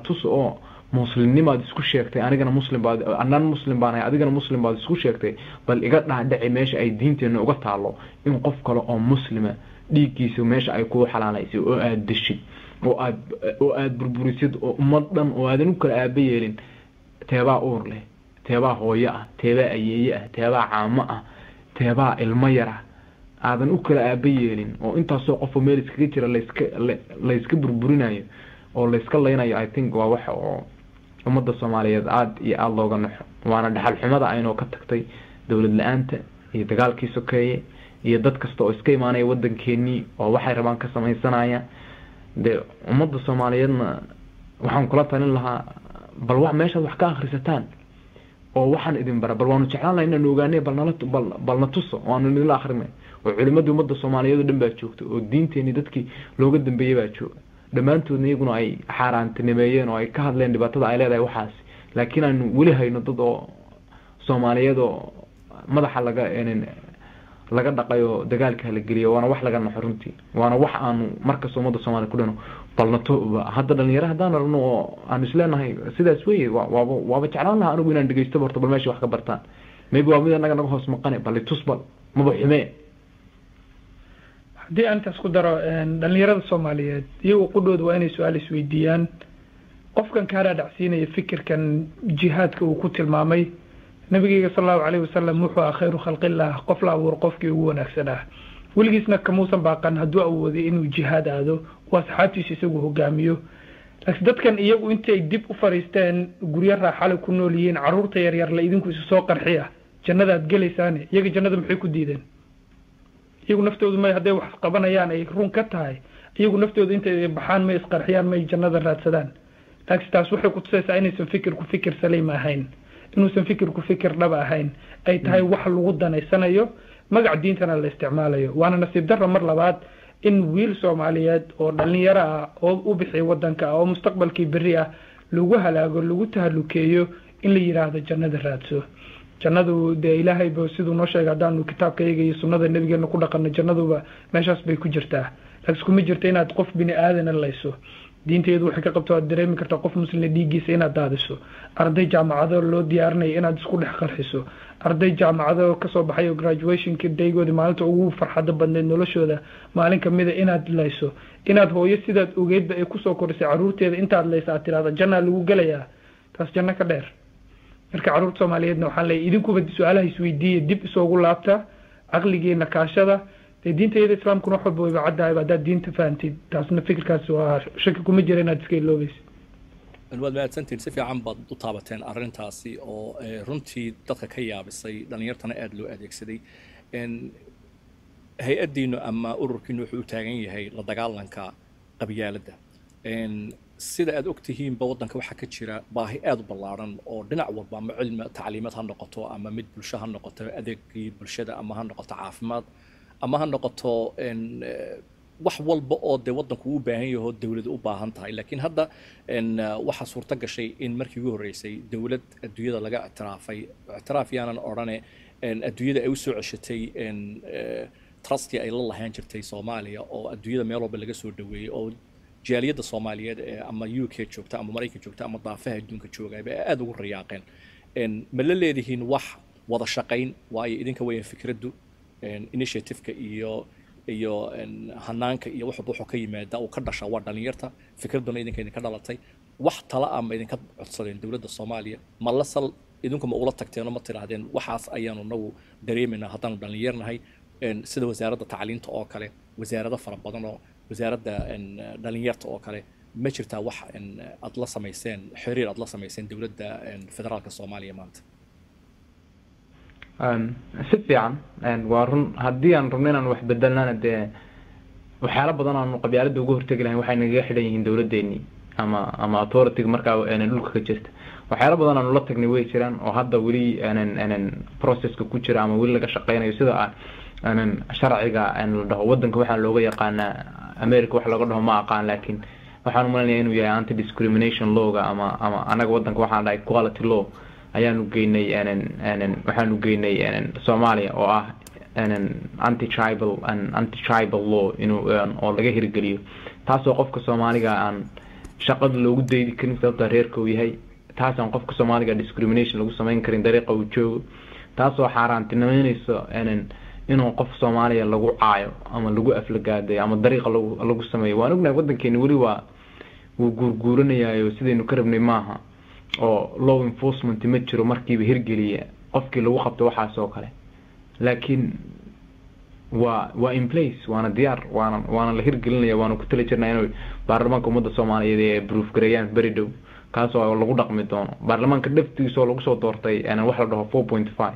tuso oo muslimnimaad isku sheegtay anigana muslim baad annan muslim baan adigana muslim baad isku sheegtay bal iga dhaadhici meesha ay diinteena uga taalo in qof kale oo muslima dhiiggiisa meesha ay ku xalaalaysay oo aad dishid oo aad burburisid oo ummadan oo aadan u kala aabayeelin teebaa uur leh teebaa hooyo ah teebaa ayeeye ah teebaa caamo ah teebaa ilmo yar ah aadan u kala aabayeelin oo intaasoo qof meel iskaga jira la iska burburinayo oo la iska leynayo I think waa wax oo ummadda Soomaaliyeed aad iyo aad looga naxo waana dhaxal xumada aynoo ka tagtay dawlad la'aanta iyo dagaalkii sokeeye iyo dad kasta oo iska imaanay wadankeennii oo waxay rabaan ka samaysanaya de ummadda Soomaaliyeedna waxaan kula talin lahaa bal wax meesha wax ka akhrisataan oo waxaan idin bara bal waanu jeclaan lahayn inaan ogaanay bal na tuso waanu nila akhrinay oo culimada ummadda Soomaaliyeed dhan baa joogto oo diinteeni dadkii looga dambeeyay baa jooga dhamaantoodna iyaguna ay xaaraantinimeeyeen oo ay ka hadleen dhibaatada ay leedahay waxaas laakiin aan wali hayno dad oo Soomaaliyeed oo madaxa laga dhaqayo dagaalka la geliyo waana wax laga naxo runtii waana wax aan markaas ummadda Soomaaliyeed ku dhano balnato hadda dhalinyaro hadaan rabno oo aan isleenahay sidaas weeye waaba jeclaan lahaa anigu inaan dhageysto horta bal meesha wax ka bartaan maybe waa mid anaga naga hoos maqane bal tusbal maba xumee haddii aan taas ku daro dhalinyarada Soomaaliyeed iyagu qudhooda waa inay su'aal isweydiiyaan qofkan ka raadacsiinaya fikirkan jihaadka uu ku tilmaamay nabiga sallallahu alayhi wasallam wuxuu khayru khalqillah qof la abuur qofkii ugu wanaagsanaa weligiisna kamuusan baaqan hadduu awooday inuu jihaad aado waa saxaabtiisa isagu hogaamiyo laakiin dadkan iyagu intay dib u fariisteen guryo raaxale ku nool yihiin caruurta yar yar la idinku isu soo qarxiya jannada aad gelaysaan iyaga jannada maxay ku diideen iyagu naftoodu ma haday wax qabanayaan ay run ka tahay iyagu naftoodu intay baxaan ma isqarxiyaan ma jannada raadsadaan laakiin taas waxay ku tusaysaa inaysan fikir saliim ahayn inuusan fikir dhab ahayn ay tahay wax lagu danaysanayo magac diintana la isticmaalayo waana nasiib darro mar labaad in wiil Soomaaliyeed oo dhalinyaro ah oo u bixi wadanka oo mustaqbalkii bari ah lagu halaago lagu tahalukeeyo in la yiraahdo jannada raadso jannadu de Ilaahay baa sidoo noo sheegay hadaan kitaabkayga iyo sunnada nabigeena ku dhaqano jannaduba meeshaas bay ku jirtaa laakiin kuma jirto inaad qof bini aadan layso diinteedu waxay ka qabto aad dareemi kartaa qof muslim dhiiggiisa inaad daadiso arday jaamacado loo diyaarinayo inaad isku dhex qarxiso arday jaamacado kasoo baxay oo graduationka daygoodii maalinta ugu farxadda badneed noloshooda maalin kamida inaad layso inaad hooyo sidaad ogeedba ay kusoo korisay caruurteeda intaad laysa aad tiraahdo jannaa lagu gelayaa taas janno ka dheer marka caruurta soomaaliyeedna waxaan leeyahay idinkuba su-aalaha isweydiiya dib isoogu laabta caqligiina kaashada diintayada islaamkuna wax walba wayba caddahay haddaad diinta fahantid taasna fikirkaas waa shaki kuma jira inaad iska iloobaysa waad mahadsantiin si fiican baad u taabateen arrintaasi oo runtii dadka ka yaabisay dhallinyartana aada loo adeegsaday hay-addiinu ama ururkiinu wuxuu u taagan yahay la dagaalanka qabyaaladda sida aad ogtihiinba waddanka waxaa ka jira baahi aada u ballaaran oo dhinac walba ama cilmi tacliimad ha noqoto ama mid bulsho ha noqoto adeegii bulshada ama ha noqoto caafimaad ama ha noqoto wax walba oo dee waddanku u baahan yaho dawladu u baahan tahay laakiin hadda waxaa suurto gashay in markii ugu horreysay dawlad adduunyada laga ictiraaf yaanan odhane adduunyada ay u soo ceshatay trustii ay la lahaan jirtay Soomaaliya oo adduunyada meel walba laga soo dhaweeyay oo jaaliyadda Soomaaliyeed ama UK joogta ama Mareykanka joogta ama daafaha adduunka jooga ay aad ugu riyaaqeen ma la leedihiin wax wada shaqayn waayo idinka way fikraddu initiative-ka iyo hanaanka iyo wuxuu ka yimaada oo ka dhasha waa dhalinyarta fikraduna idinka dhalatay wax tala ama idinka codsadeen dawladda Soomaaliya ma la sal idinku ma ula tagteen ma tiraahdeen waxaas ayaanu nagu dareemayna haddaan dhalinyarnahay sida wasaaradda tacliinta oo kale wasaaradda fara badan oo wasaaradda dhalinyarta oo kale ma jirtaa wax aad la samayseen xiriir aad la samayseen dawladda federaalka Soomaaliya maanta si fiican waa run haddii aan rabno inaan wax bedelnana dee waxyaalo badan aanu qabyaaladda uga hortegi lahayn waxay nagaga xidhan yihiin dawladdeennii ama authority markaa dhulka ka jirta waxyaalo badan aanu la tagnay way jiraan oo hadda weli processka ku jira ama weli laga shaqeynayo sida sharciga la dhaho waddanka waxaan looga yaqaanaa America wax laga dhaho ma aqaan laakiin waxaan u maleynayaa inuu yahay anti discrimination law-ga ama anaga waddanka waxaan dhahay equality law ayaanu geynay waxaanu geynay Soomaaliya oo ah anti-tribal law inuu oo laga hirgeliyo taasoo qofka Soomaaliga aan shaqada loogu deedi karin sababta reerka uu yahay taasoo qofka Soomaaliga discrimination lagu sameyn karin dariiqa uu joogo taasoo xaaraantinimeynayso inuu qof Soomaaliya lagu caayo ama lagu aflagaaday ama dariiqa lagu sameeyo waan ognahay waddankeena weli waa uu guurguuranayaa sidaynu ka rabnay maaha oo law enforcement ma jiro markiiba hirgeliya qofkii lagu qabto waxaas oo kale laakiin waa in place waana diyaar waana la hirgelinaya waana ku tali jirnaa inuu baarlamaanka ummadda Soomaaliyeed ay proof gareeyaan bari dhow kaas oo lagu dhaqmi doono baarlamaanka dhaftiisa oo lagu soo doortay wax la dhaho 4.5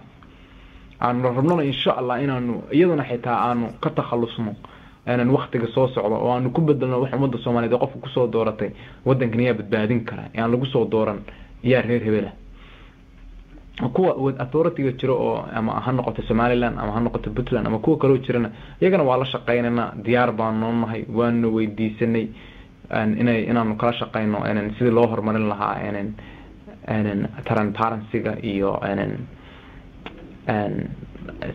aan rabnaa insha Allah inaanu iyaduna xitaa aanu ka takhalusno waqtiga soo socdo oo aanu ku bedelno wax ummadda Soomaaliyeed qofku ku soo dooratay waddankan ayaa badbaadin kara aan lagu soo dooran yaa reer hebela kuwa authority-ga jiro oo ama ha noqoto Somaliland ama ha noqoto Puntland ama kuwa kale oo jirana iyagana waa la shaqeynayna diyaar baan noonahay waanu weydiisanay inaanu kala shaqeyno sidii loo horumarin lahaa transparency-ga iyo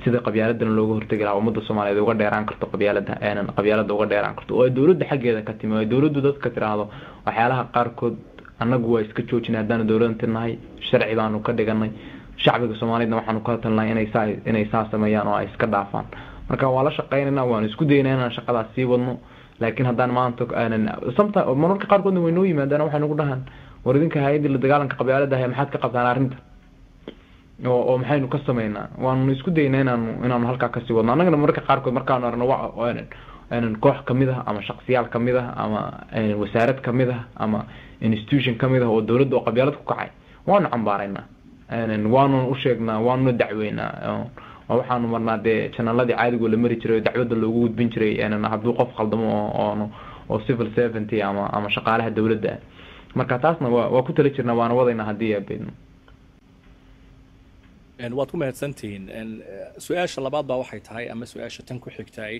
sida qabyaaladana looga hortagi lahaa ummadda Soomaaliyeed uga dheeraan karto qabyaaladda uga dheeraan karto oo dawladda xaggeeda ka timi oo dawladdu dadka tiraahdo waxyaalaha qaarkood annagu waa iska joojinay haddaan dawladda nahay sharci baanu ka dhiganay shacbiga Soomaaliyeedna waxaanu ka talnay inay saa sameeyaan oo ay iska dhaafaan marka waa la shaqeynaynaa waan isku daynaa inaan shaqadaas sii wadno laakiin haddaan maanta mararka qaarkoodna way noo yimaadaan waxay nagu dhahaan war idinka hay'adda la dagaalanka qabyaaladda maxaad ka qabtaan arrinta oo maxaynu ka sameynaa waanu isku daynaa inaanu halkaa kasii wadno annagana mararka qaarkood markaanu arno koox kamid ah ama shakhsiyaal kamid ah ama wasaarad kamid ah ama institution kamid ah oo dawladda oo qabyaalad ku kacay waanu cambaaraynaa waanu u sheegnaa waanu dacweynaa oo waxaanu marnaa dee channelladii caadiga la mari jiray dacwadda loogu gudbin jiray hadduu qof khaldamo oo civil servant ama shaqaalaha dawladda marka taasna waa ku tali jirnaa waana wadaynaa haddii abeedno waad ku mahadsantihiin su-aasha labaad baa waxay tahay ama su-aasha tan ku xigtay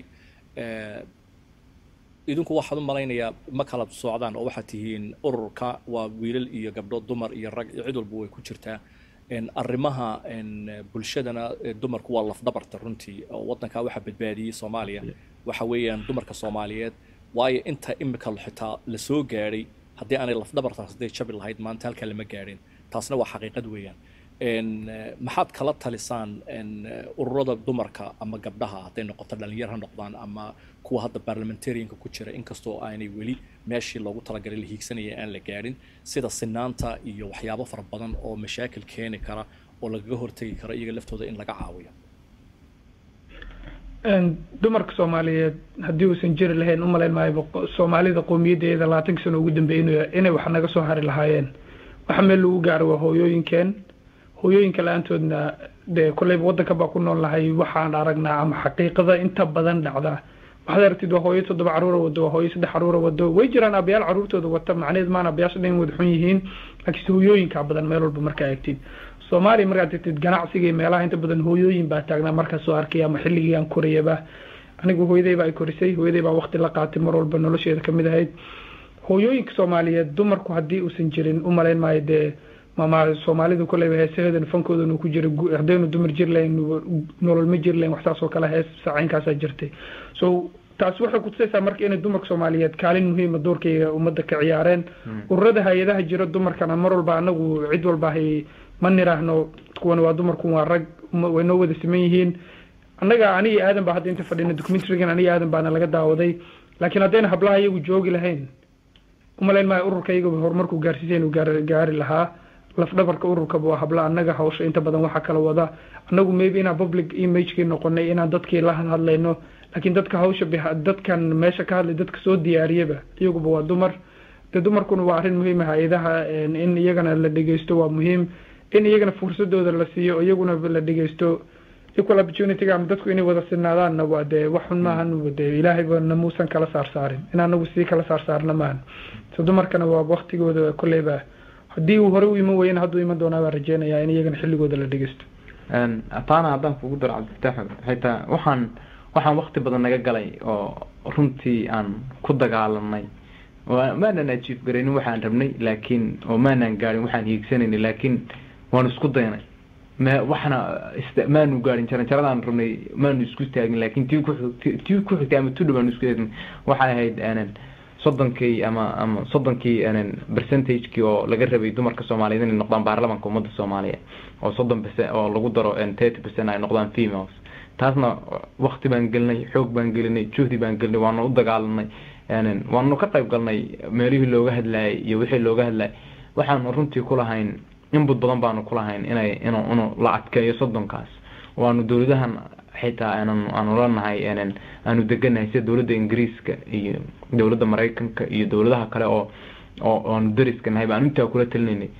idinku waxaad u malaynayaa ma kala socdaan oo waxaad tihiin ururka waa wiilal iyo gabdho dumar iyo rag iyo cid walba way ku jirtaa arrimaha bulshadana dumarku waa lafdabarta runtii oo waddanka waxa badbaadiyay Soomaaliya waxa weeyaan dumarka Soomaaliyeed waayo inta imika xitaa la soo gaaray haddii aanay lafdhabartaas hadday jabi lahayd maanta halkaa lama gaadhin taasna waa xaqiiqad weeyaan maxaad kala talisaan ururada dumarka ama gabdhaha hadday noqoto dhalinyar ha noqdaan ama kuwa hadda parliamentarianka ku jira inkastoo aanay weli meeshii loogu talagalay la hiigsanaya aan la gaadhin sida sinaanta iyo waxyaabo fara badan oo mashaakil keeni kara oo lagaga hortagi karo iyaga laftooda in laga caawiyo dumarka Soomaaliyeed haddii uusan jiri lahayn umaleyn maayo Soomaalida qowmiyadeeda 20 sano ugu dambeeyay inay wax naga soo hari lahaayeen waxa meel lagu gaaro waa hooyooyinka laantoodna de kulay wadanka ba ku nool lahay waxaan aragnaa ama xaqiiqada inta badan dhacda waxaad aragtid waa hooyo 7 caruur wado hooyo 3 caruur wado way jiraan abayaal caruurtooda wata macnaheedu maana abayaasha dhan wada xun yihiin laakiin hooyooyinka badan meel walba marka eegtid Soomaali markaad tagtid ganacsiga meelaha inta badan hooyooyin baa taagnaa marka soo arkay ama xilligii aan korayaba anigu hooyadayba ay korisay hooyadayba waqti la qaatay mar walba nolosheeda kamid ahayd hooyooyinka Soomaaliyeed dumarku haddii uusan jirin umaleyn maayo de mama Soomaalidu kulay heesaheedan fankooda ku jira ardaynu dumar jir leen nolol ma jir leen wax taas oo kala hees sacinkaas jirtay so taas waxay ku tusaysaa marka in dumarka Soomaaliyeed kaalin muhiim ah doorkayga ummadda ka ciyaareen ururada hay'adaha jira dumarkana mar walba anagu cid walba hay ma niraahno kuwan waa dumarku waa rag way noo wada siman yihiin annaga aniga aadan ba hadda inta fadhina documentary-gan aniga aadan baana laga daawaday laakiin haddayna hablaha iyagu joogi lahayn umaleyn maayo ururkayga horumarku gaarsiiseen uu gaari lahaa lafdhabarka ururka waa habla annaga hawsha inta badan waxa kala wada annagu maybe ina public image-kii noqonay inaan dadkii la hadlayno laakiin dadka hawsha dadkan meesha ka hadlay dadka soo diyaariyaba iyaguba waa dumar dumarkuna waa arrin muhiim ah hay'adaha in iyagana la dhageysto waa muhiim in iyagana fursadooda la siiyo iyaguna la dhageysto equal opportunity-ga ama dadku inay wada sinaadaan waa de wax xun maahan wada ilaahay baa namuusan kala saarin in anagu si kala saarna maahan soo dumarkana waa waqtigooda kuleyba haddii uu hore u iman wayna hadduu iman doonaa baan rajeynayaa in iyagana xilligooda la dhageysto ataana haddaan kugu daro cabdifatax xitaa waxaan waqti badan naga galay oo runtii aan ku dagaalanay maanan achieve garaynin waxaan rabnay laakiin oo maanan gaarin waxaan hiigsanaynin laakiin waan isku daynay waxna maanu gaarin jaranjaradaan rabnay maanu isku taagin laakiin tii ku xigtay ama tudhow baanu isku taagin waxay ahayd soddonkii ama soddonkii percentage-kii oo laga rabay dumarka Soomaaliyeed inay noqdaan baarlamaanka ummadda Soomaaliyeed oo 30% oo lagu daro 30% ay noqdaan females taasna waqti baan gelinay xoog baan gelinay juhdi baan gelinay waanu u dagaalanay waanu ka qayb galnay meelihii looga hadlayay iyo wixii looga hadlayay waxaan runtii ku lahayn inbud badan baanu ku lahayn inuu la adkeeyo soddonkaas waanu dawladahan xitaa aanu leenahay aanu deganahay sida dawladda Ingiriiska iyo dawladda Mareykanka iyo dawladaha kale oo aanu dariska nahay baan intaa kula talinaynay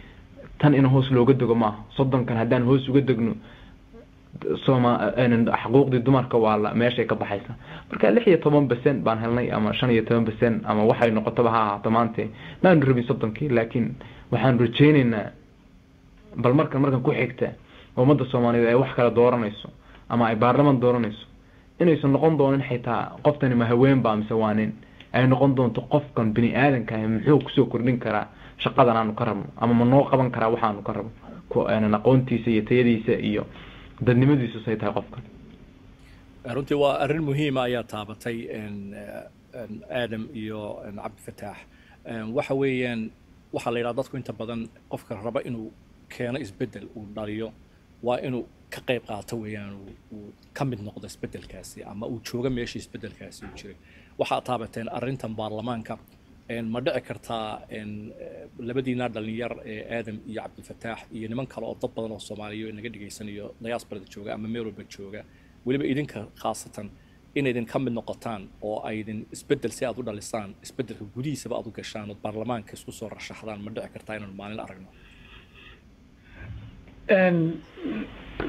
tan in hoos looga dego ma soddonkan haddaan hoos uga degno xuquuqdii dumarka waa la meeshay ka baxaysa marka 16% baan helnay ama 15% ama waxay noqotaba ha ahaato maanta maanu rabin soddonkii laakiin waxaan rajeynaynaa bal markan ku xigta ummadda Soomaaliyeed ay wax kala dooranayso ama ay baarlamaan dooranayso inaysan noqon doonin xitaa qoftani ma haween baa mise waanin ay noqon doonto qofkan bini aadanka muxuu ku soo kordhin karaa shaqadan aanu ka rabno ama ma noo qaban karaa waxaanu ka rabno ku aqoontiisa iyo tayadiisa iyo dadnimadiisu say tahay qofkan runtii waa arrin muhiim ah ayaa taabatay Aadam iyo Cabdifatax waxa weeyaan waxa la yiraahdaa dadku inta badan qofka raba inuu keeno isbedel uu dhaliyo waa inuu ka qayb qaato weeyaan uu ka mid noqdo isbedelkaasi ama uu jooga meeshii isbedelkaasi uu jiray waxa taabateen arrintan baarlamaanka ma dhici kartaa labadiina dhalinyar ee Aadam iyo Cabdifatax iyo niman kale oo dad badan oo Soomaaliyeed naga dhigaysanayo diaspora jooga ama meel walba jooga waliba idinka khaasatan inaydan ka mid noqotaan oo aydin isbedel si aad u dhalisaan isbedelka gudihiisa aad u gashaan oo baarlamaanka isku soo rashaxdaan ma dhici kartaa inaan maalin aragno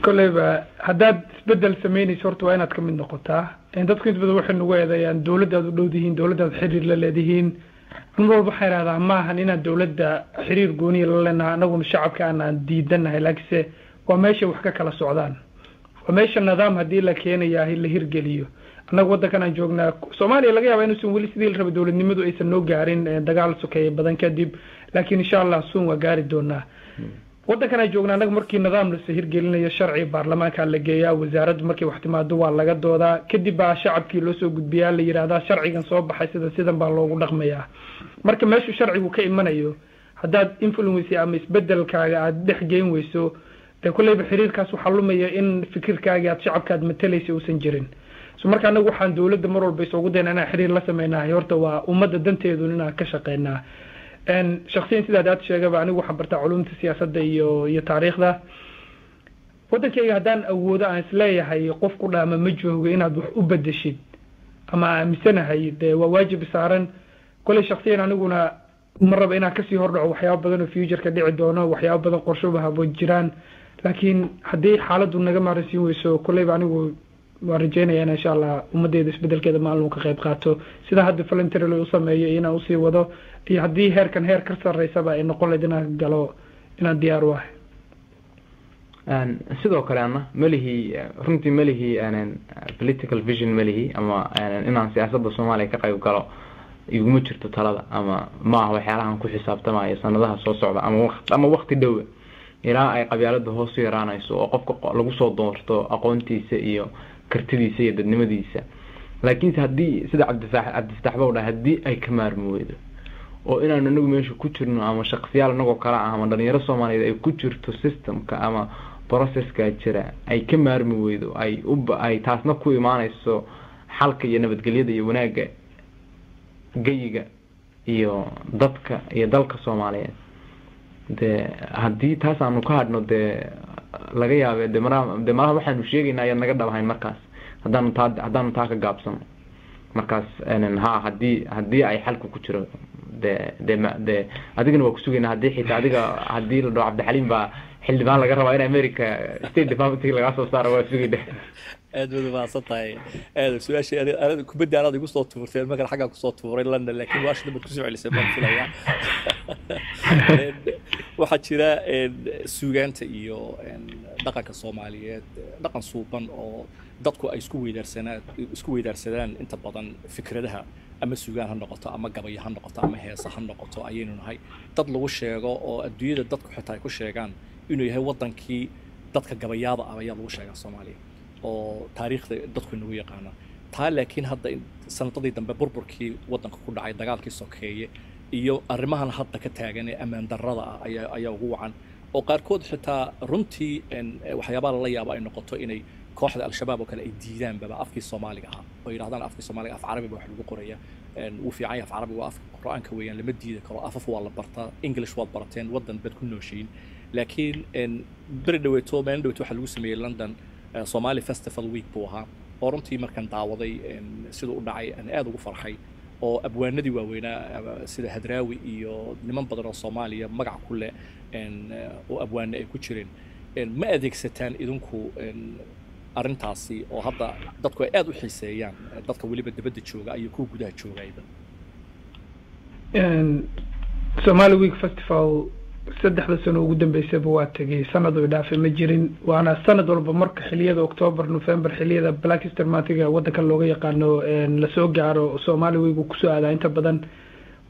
koleyba haddaad isbedel sameynayso horta waa inaad ka mid noqotaa dadku inta badan waxay nagu eedeeyaan dawladdaad u dhowdihiin dawladdaad xiriir la leedihiin mar walba waxay yidhahdaa maahan inaan dawladda xiriir gooniya la leenahay annaguna shacabka aanaan diidanahay laakiinse waa meesha wax ka kala socdaan waa meesha nidaam haddii la keenayaa la hirgeliyo annaga waddankan aan joognaa Soomaaliya laga yaabaa inuusan weli sidii la rabay dawladnimadu aysan noo gaarin dagaal sokeeye badan kadib laakiin insha Allah suun waa gaari doonaa waddankana joogna anaga markii nidaam la sahir gelinayo sharci baarlamaanka la geeyaa wasaaradda markii wax timaado waa laga doodaa kadib baa shacabkii loo soo gudbiyaa la yiraahdaa sharcigan soo baxay sidan baa loogu dhaqmayaa marka meeshu sharcigu ka imanayo haddaad influence ama isbedelkaaga aad dhex geyn weyso ee kullayba xiriirkaas waxaa lumaya in fikirkaaga aad shacabkaad matalaysa uusan jirin so marka anagu waxaan dawladda mar walba isugu dayna inaan xiriir la sameynahay horta waa ummadda danteedu inaan ka shaqeynaa shakhsiyan sidaad aad sheegaba anigu waxaan bartaa culumta siyaasadda iyo taariikhda waddankayga haddaan awoodo aan isleeyahay qof ku dhaama ma joogo inaad wax u bedeshid ama aaminsanahay dee waa waajib saaran kolay shakhsiyan aniguna ma raba inaan kasii hordhaco waxyaabo badan oo future-ka dhici doono waxyaabo badan qorshoba habo jiraan laakiin haddii xaaladdu naga maaransiin weyso kolayba anigu waan rajeynayaa in insha allah ummaddeeda isbedelkeeda maalin ka qayb qaato sida hadda voluntarily u sameeyo inaan usii wado iyo haddii heerkan heer ka sarreysaba ay noqon lahayd inaan galo inaan diyaar u ahay sidoo kale ana malihii runtii malihii political vision malihii ama inaan siyaasadda soomaaliya ka qayb galo iguma jirto talada ama maaha waxyaalahan ku xisaabtamayo sanadaha soo socda ama waqti dhow ilaa ay qabyaalada hoos u yaraanayso oo qofka lagu soo doorto aqoontiisa iyo kartidiisa iyo dadnimadiisa laakiin haddii sida cabdifataax baa dhahay haddii ay ka maarmi weydo oo inaan anagu meesha ku jirno ama shakhsiyaal anagoo kale ah ama dhalinyaro soomaaliyeed ay ku jirto systemka ama processka jira ay ka maarmi weydo ay taasna ku imaanayso xalka iyo nabadgelyada iyo wanaagga gayiga iyo dadka iyo dalka Soomaaliyeed de hadii taas aanu ka hadno de laga yaabay de maraha waxaanu sheegaynaa ay naga dhawayn markaas hadaan taa ka gaabsan markaas hadii ay xalku ku jiro de adigana waa ku sugaynaa hadii la dhaw Cabdixaliim baa xildhibaan laga rabaa in America State Department laga soo saaro waa sugaynaa aad wada baasatay aad su'aasha aad ku badaalad igu soo tuurtay marka xagga ku soo tuuray London laakiin waa shida ku soo celisay baan filaya waxa jira suugaanta iyo dhaqanka Soomaaliyeed dhaqan suuban oo dadku ay isku weydaarsadaan inta badan fikradaha ama suugaan ha noqoto ama gabay ha noqoto ama heesa ha noqoto ayaynu nahay dad lagu sheego oo adduunyada dadku xitaa ay ku sheegaan inuu yahay wadankii dadka gabayada ah ayaa lagu sheegaa Soomaaliya oo taariikhda dadku nagu yaqaana taa laakiin hadda sanadadii dambe burburkii wadanka ku dhacay dagaalkii sokeeye iyo arrimahan hadda ka taagan ee amaan darrada ah ayaa ugu wacan oo qaarkood xitaa runtii waxyaabaha la yaabo ay noqoto inay kooxda al-shabaab oo kale ay diidaan baba afkii Soomaaliga ah oo yiraahdaan afkii Soomaaliga af Carabi wax lagu qoraya uu fiican yahay af Carabi waa af Quraanka weeyaan lama diidi karo afaf waa la bartaa English waa barateen wadan bad ku nooshiin laakiin berdaweyto waxa lagu sameeyay London Somali Festival Week buu ahaa oo runtii markan daawaday sidoo u dhacay aan aad ugu farxay oo abwaanadii waaweynaa sida Hadraawi iyo niman badan oo Soomaaliya magac ku leh oo abwaana ay ku jireen ma adeegsataan idinku arintaasi oo hadda dadku ay aad u xiiseeyaan dadka waliba dibadda jooga iyo kuwa gudaha joogayba Somali Week Festival saddexda sano ugu dambeysay waa tagay sanad oo dhaafay ma jirin waana sanad walba marka xiliyada October November xiliyada Black Easter Month-ga wadanka looga yaqaano la soo gaaro Somali Week ku soo aaday inta badan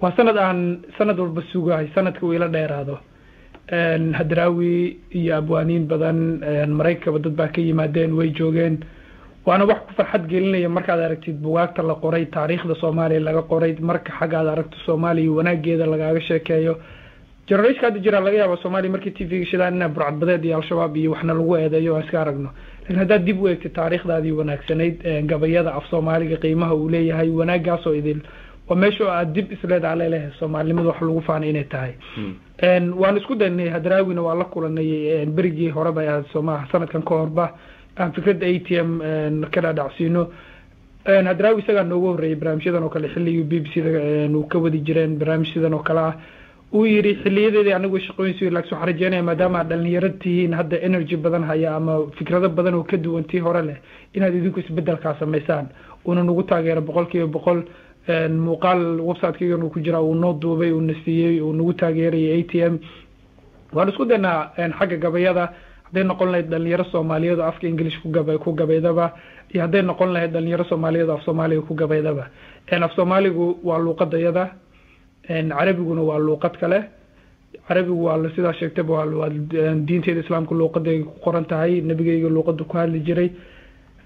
waa sanad walba sugahay sanadka uu ila dheeraado Hadraawi iyo abwaaniin badan Mareykanka dad baa ka yimaadeen way joogeen waana wax ku farxad gelinaya markaad aragtid buugaagta la qoray taariikhda Soomaaliya laga qoray marka xagaad aragto Soomaaliya wanaageeda laga sheekeeyo جراليش كاد جرال لقيا بسومالي مركي تي شدان برعد بدأ دي الشباب يوحنا لقوا هذا يو أسكارنا لكن هذا ديبو يك التاريخ ذا دي وناك سنيد قبيا ذا أفصومالي قيمها وليه هاي وناك قاسو إذيل ومشوا الدب إسرائيل على له الصومالي مذو حلوف عن إنه تاي وأنا سكود إن هدراوي نوالله كل إن برجي هربا يا سوما سنة كان كوربا فكرة ATM كلا دعسينو إن هدراوي سجى نوجو ري برامج هذا نوكل حلي BBC نوكودي جيران برامج هذا نوكلا ويري xilliyadeedii anigu shaqooyinsi la soo xariijinay maadaama dhalinyaradtiin hadda energy badan haya ama fikrado badan oo ka duwantii hore leh inaad idinku isbedel ka sameysaan una nagu taageero 100% muuqaal website-kiga uu ku jira uu noo duubay uu nasiyay uu nagu taageeray ATM waan isku daynaa xagga gabayada haday noqon lahayd dhalinyaro Soomaaliyeed oo afka English ku gabaydaba iyo haday noqon lahayd dhalinyaro Soomaaliyeed oo af Soomaaliga ku gabaydaba af Soomaaligu waa luqadayada عربينا واللغات كله carabigu waa sidaa sheegtay waa diinteeda islaamka luuqaday ku qoran tahay nabigayga luuqada ku hadli jiray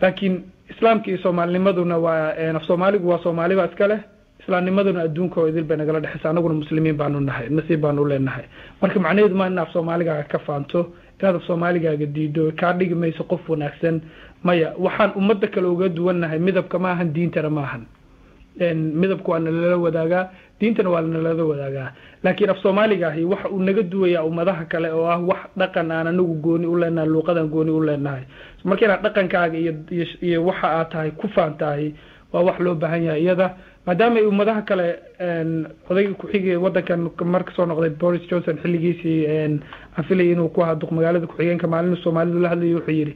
laakiin islaamka iyo soomaalinimaduna waa af soomaaligu waa soomaaliba iska leh islaamnimaduna adduunka oo idil bay nagala dhexaysa anaguna muslimiin baanu nahay nasiib baanu leenahay marka macnaheedu ma in af soomaaligaaga ka faanto inaad af soomaaligaaga diido kaa dhigi mayso qof wanaagsan maya waxaan ummadda kale uga duwannahay midabka ma ahan diintana ma ahan midabku waa nalala wadaagaa diintana waa nalala wadaagaa laakiin af soomaaligaahi waxa uu naga duwayaa ummadaha kale oo ah wax dhaqan aan anagu gooni u leenahay luuqadan gooni u leenahay marka inaad dhaqankaaga iyo waxa aad tahay ku faantahay waa wax loo baahan yahay iyada maadaama ay ummadaha kale odayga ku-xigay wadankan marka soo noqday Boris Johnson xilligiisii aan filay inuu ku hadlo magaalada ku-xigeenka maalin Soomaalidu la hadlayo wuxuu yiri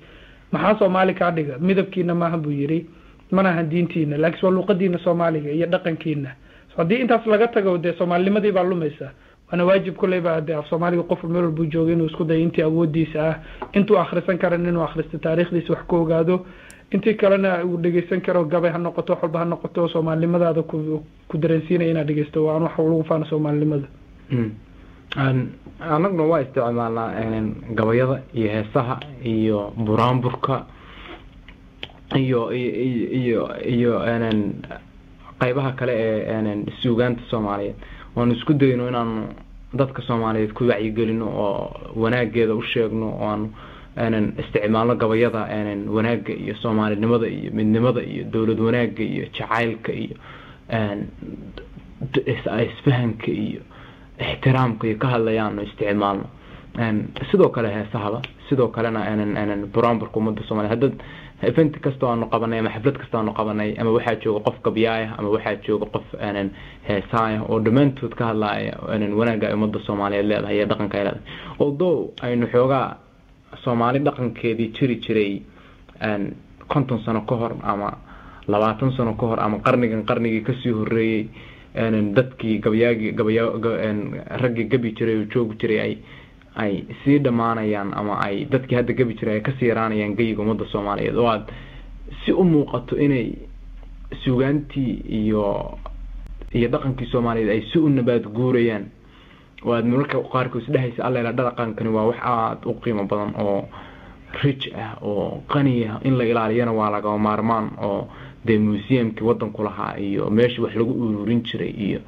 maxaa Soomaali ka dhiga midabkiina ma ahan buu yiri mana ahan diintiina laakiin waa luqadiina Soomaaliga iyo dhaqankiina hadii intaas laga tago de Soomaalinimadii baa lumaysa wana waajib kulay baa de af Soomaaliga qof meel walba joogo inuu isku dayo intii awoodiisa ah intuu akhrisan karan inuu akhristo taariikhdiisa wax ku ogaado intii kalena uu dhageysan karo gabay ha noqoto xulba ha noqoto Soomaalinimadaada ku dareensiinay inaad dhageysto waan wax lagu faano Soomaalinimada anaguna waa isticmaalnaa gabayada iyo heesaha iyo buraanburka iyo qaybaha kale ee suugaanta Soomaaliyeed waan isku dayno inaan dadka Soomaaliyeed ku wacyi gelino oo wanaageeda u sheegno oo aan isticmaalno gabayada wanaaga iyo Soomaalinimada iyo midnimada iyo dawlad wanaaga iyo jacaylka iyo isfahanka iyo ixtiraamka iyo ka hadlayaan isticmaalno sidoo kale heesaha sidoo kalena buraanburka ummadda Soomaaliyeed hadda event kasta oo aanu qabanay ama xaflad kasta oo aanu qabanay ama waxaa jooga qof gabiyaaya ama waxaa jooga qof heesaaya oo dhamaantood ka hadlaaya wanaaga ummadda Soomaaliyeed leedahay iyo dhaqanka ay leedahay although aynu xoogaa Soomaali dhaqankeedii jiri jiray 50 sano ka hor ama 20 sano ka hor ama qarnigii ka sii horeeyay dadkii raggi gabi jiray oo joogi jiray ay sii dhamaanayaan ama ay dadkii hadda gabi jiray ay ka sii yaraanayaan geyga ummadda Soomaaliyeed oo aad si u muuqato inay suugaantii iyo dhaqankii Soomaaliyeed ay si u nabaad guurayaan oo aad marka qaarkood isdhahaysa alla ila dhaqankani waa wax aad u qiimo badan oo rich ah oo qani ah in la ilaaliyana waa laga maarmaan oo de museumkii wadanku lahaa iyo meeshii wax lagu ururin jiray iyo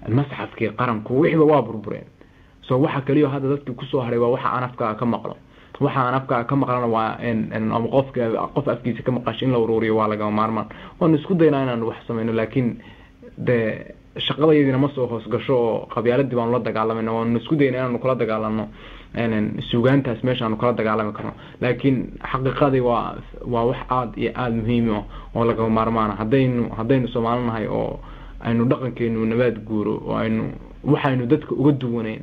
masxafkii qaranku wixii waa burbureen soo waxa kaliya hadda dadkii ku soo haray waa waxa aan afka ka maqlo waxa aan afka ka maqlana waa ama qof afkiisa ka maqashin la ururiyo waa laga maarmaan waan isku daynaa inaan wax sameeyno laakiin de shaqadayadina ma soo hoos gasho oo qabyaaladii baan la dagaalamayna waan isku daynaa inaan kula dagaalano suugaantaas meesha aan kula dagaalami karno laakiin xaqiiqadii waa wax aad iyo aad muhiim ah oo laga maarmaan hadaynu Soomaalinahay oo aynu dhaqankeenu nabaad guuro oo aynu waxaynu dadka uga duwaneen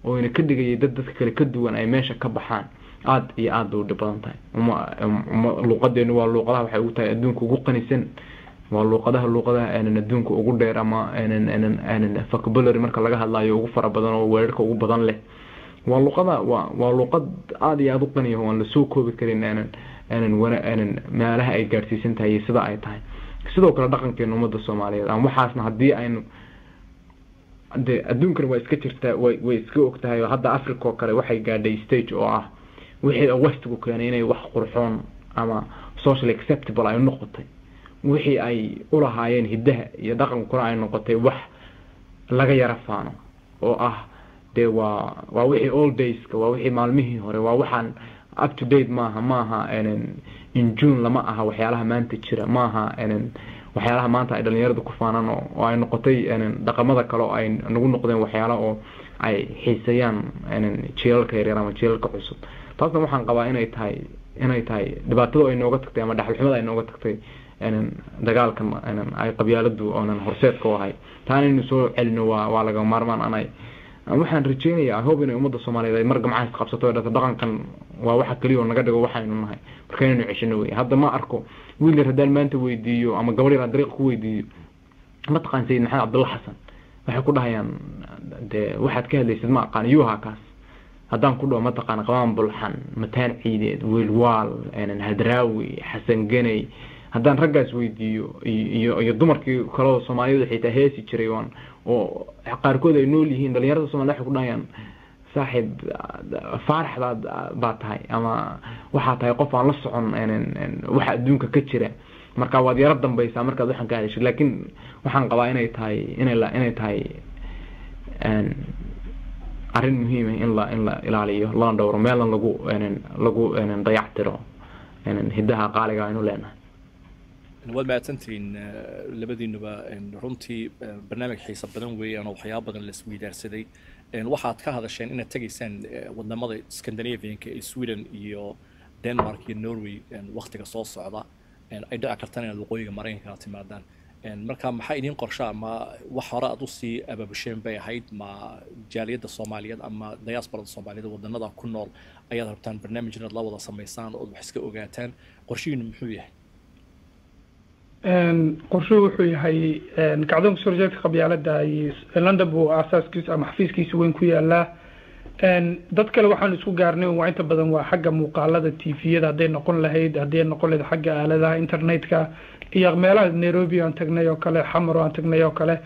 oo ina ka dhigay dadka kale ka duwan ay meesha ka baxaan aad iyo aad u dhiban tahay luqadeenu waa luqadaha waxay ugu tahay adduunka ugu qanisan waa luqadaha adduunka ugu dheer ama vocabulary marka laga hadlayo ugu fara badan oo weerarka ugu badan leh waa luqad aad iyo aad u qani ah oo la soo koobi karin meelaha ay gaarsiisan tahay sida ay tahay sidoo kale dhaqankeena ummadda Soomaaliyeed aan waxaasna hadii aynu adduunkan waa iska jirtaa way iska ogtahay hadda Africa oo kale waxay gaadhay stage oo ah wixii waqtigu keenay inay wax qurxoon ama social acceptable ay noqotay wixii ay u lahaayeen hidaha iyo dhaqankuna ay noqotay wax laga yara faano oo ah de waa wixii old days waa wixii maalmihii hore waa waxaan up to date maaha in June lama aha waxyaalaha maanta jira maaha waxyaalaha maanta ay dhalinyaradu ku faanaan oo ay noqotay dhaqamada kale oo ay nagu noqdeen waxyaalo oo ay xiisayaan jiilalka yaryar ama jiilalka cusub taasna waxaan qabaa inay tahay dhibaatada ay nooga tagtay ama dhaxalxumada ay nooga tagtay dagaalkan ay qabyaaladu oonan horseedka u ahay taana inuu soo celino waa laga maarmaan waxaan rajeynayaa hope inay ummadda Soomaaliyeed ay mar gamcaha qabsato dhaqankan waa waxa kaliya oo naga dhigo waxaynu nahay marka inaynu cishino way hadda ma arko wiil yar hadaan maanta weydiiyo ama gabar yar dariiq ku weydiiyo ma taqaan Sayid Maxamed Cabdulla Xasan waxay ku dhahayaan de waxaad ka hadlaysid ma aqaan yuha kaas hadaan ku dhaw ma taqaan qabaan bulxan mataan ciideed wiilwaal hadraawi xasan ganay hadaan raggaas weydiiyo iyo dumarkii kale Soomaaliyeed xitaa heesi jiray oo qaarkood ay nool yihiin dhalinyarada Soomaaliyeed ku dhahayaan saaxiib faarax baad tahay ama waxaa tahay qof aan la socon waxa adduunka ka jira marka waad yara dambaysaa markaad waxaan ka hadashay laakiin waxaan qabaa inay tahay arrin muhiim ah in la ilaaliyo lana dhowro meelan lagu dayactiro hidaha qaaliga aynu leenahay waad mahadsantihiin labadiinuba runtii barnaamij xiisa badan weeyaan oo waxyaaba badan la isweydaarsaday waxaad ka hadasheen inaad tegaysaan wadamada Scandinavian-ka ee Sweden iyo Denmark iyo Norway waqtiga soo socda ay dhici kartaan inaad waqooyiga Mareykanka timaadaan marka maxay idin qorshaa ma wax hore aad u sii abaabasheen bay ahayd ma jaaliyada Soomaaliyeed ama diasporada Soomaaliyeed wadannada ku nool ayaad rabtaan barnaamij inaad la wada sameysaan oo wax iska ogaataan qorshihiinu muxuu yahay qorshuhu wuxuu yahay kacdoonka soo horjeedka qabyaalada ay London buu asaaskiisa ama xafiiskiisa weyn ku yaalaa dad kale waxaan isku gaarnay waa inta badan waa xagga muuqaalada TV-yada haday noqon lahayd xagga aaladaha internetka iyo meelaha Nairobi aan tagnay oo kale Xamar aan tagnay oo kale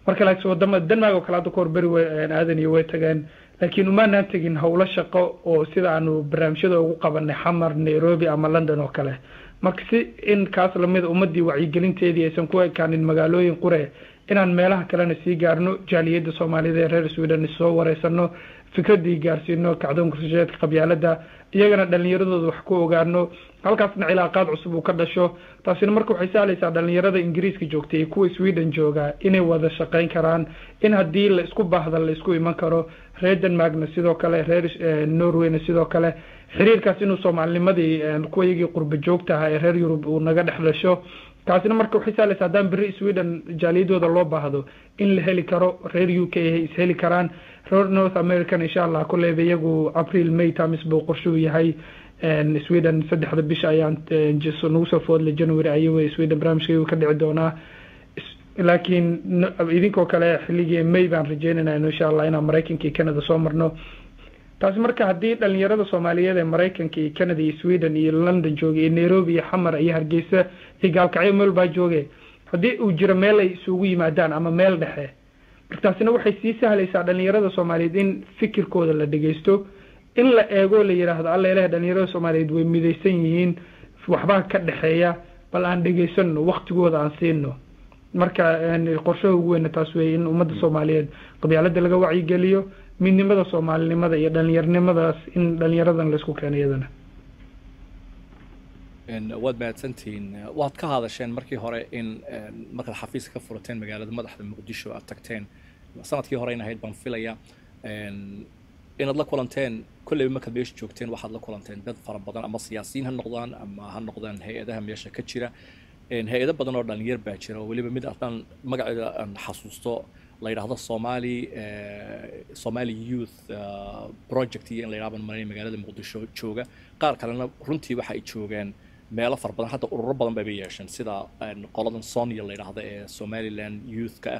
marka la soo wadamada Denmark oo kale aad ku horbari aadan iyo way tageen laakiin uma naan tagin hawlo shaqo oo sida aanu barnaamijyada ugu qabanay Xamar Nairobi ama London oo kale marka si in kaas lamid ummadii wacyigelinteedii aysan ku ekaanin magaalooyin qure inaan meelaha kalena sii gaarno jaaliyada Soomaaliyeed ee reer Sweden soo wareysano fikradii gaarsiino kacdoonka soo horjeedka qabyaalada iyagana dhalinyaradooda wax ku ogaano halkaasna cilaaqaad cusub uu ka dhasho taasina marka waxay saalaysaa dhalinyarada Ingiriiska joogtay kuwa Sweden jooga inay wada shaqeyn karaan in hadii la isku baahdo la isku iman karo reer Denmarkna sidoo kale reer Norwayna sidoo kale xiriirkaas inuu Soomaalinimadii kuwayagii qurba joogta ah ee reer Yurub uu naga dhexlasho taasina marka waxay saalaysaa hadaan bari Sweden jaaliyadooda loo baahdo in la heli karo reer UK ay is heli karaan reer North America insha Allah kullee iyagu April May tamis buu qorshu yahay Sweden 3 bisha ayaan nagu soo foodlay January ayuu Sweden barnaamijkeedu ka dhici doonaa laakiin idinkoo kale xilligii May baan rajeynaynaa insha Allah inaan Mareykanka iyo Canada soo marno taas marka hadii dhalinyarada Soomaaliyeed ee Mareykanka iyo Canada iyo Sweden iyo London joogay iyo Nairobi iyo Xamar iyo Hargeysa iyo Gaalkacyo meel baa joogay hadii uu jiro meel ay isugu yimaadaan ama meel dhexe markaasina waxay sii sahlaysaa dhalinyarada Soomaaliyeed in fikirkooda la dhageysto in la eego la yiraahdo alla ilaahay dhalinyarada Soomaaliyeed way midaysan yihiin waxba ka dhaxeeya bal aan dhageysano waqtigooda aan siino marka qorshaha ugu weyn taas weey in ummadda Soomaaliyeed qabyaalada laga wacyi geliyo midnimada Soomaalinimada iyo dhalinyarnimadaas in dhalinyaradan la isku keenayadana waad mahadsantihiin waad ka hadasheen markii hore in marka xafiiska ka furteen magaalada madaxda Muqdisho aad tagteen sanadkii hore in ahayd baan filaya inaad la kulanteen kulli marka meesha joogteen waxaad la kulanteen dad fara badan ama siyaasiyiin ha noqdaan ama ha noqdaan hay'adaha meesha ka jira hay'ado badan oo dhalinyar baa jira oo waliba mid aan magaceeda aan xasuusto la yiraahdo Somali Youth Project iyo in la yiraahdo magaalada Muqdisho jooga qaar kalena runtii waxa ay joogaan meelo far badan hadda ururo badan bay yeesheen sida qoladan Sonia la yiraahdo ee Somaliland Youth-ka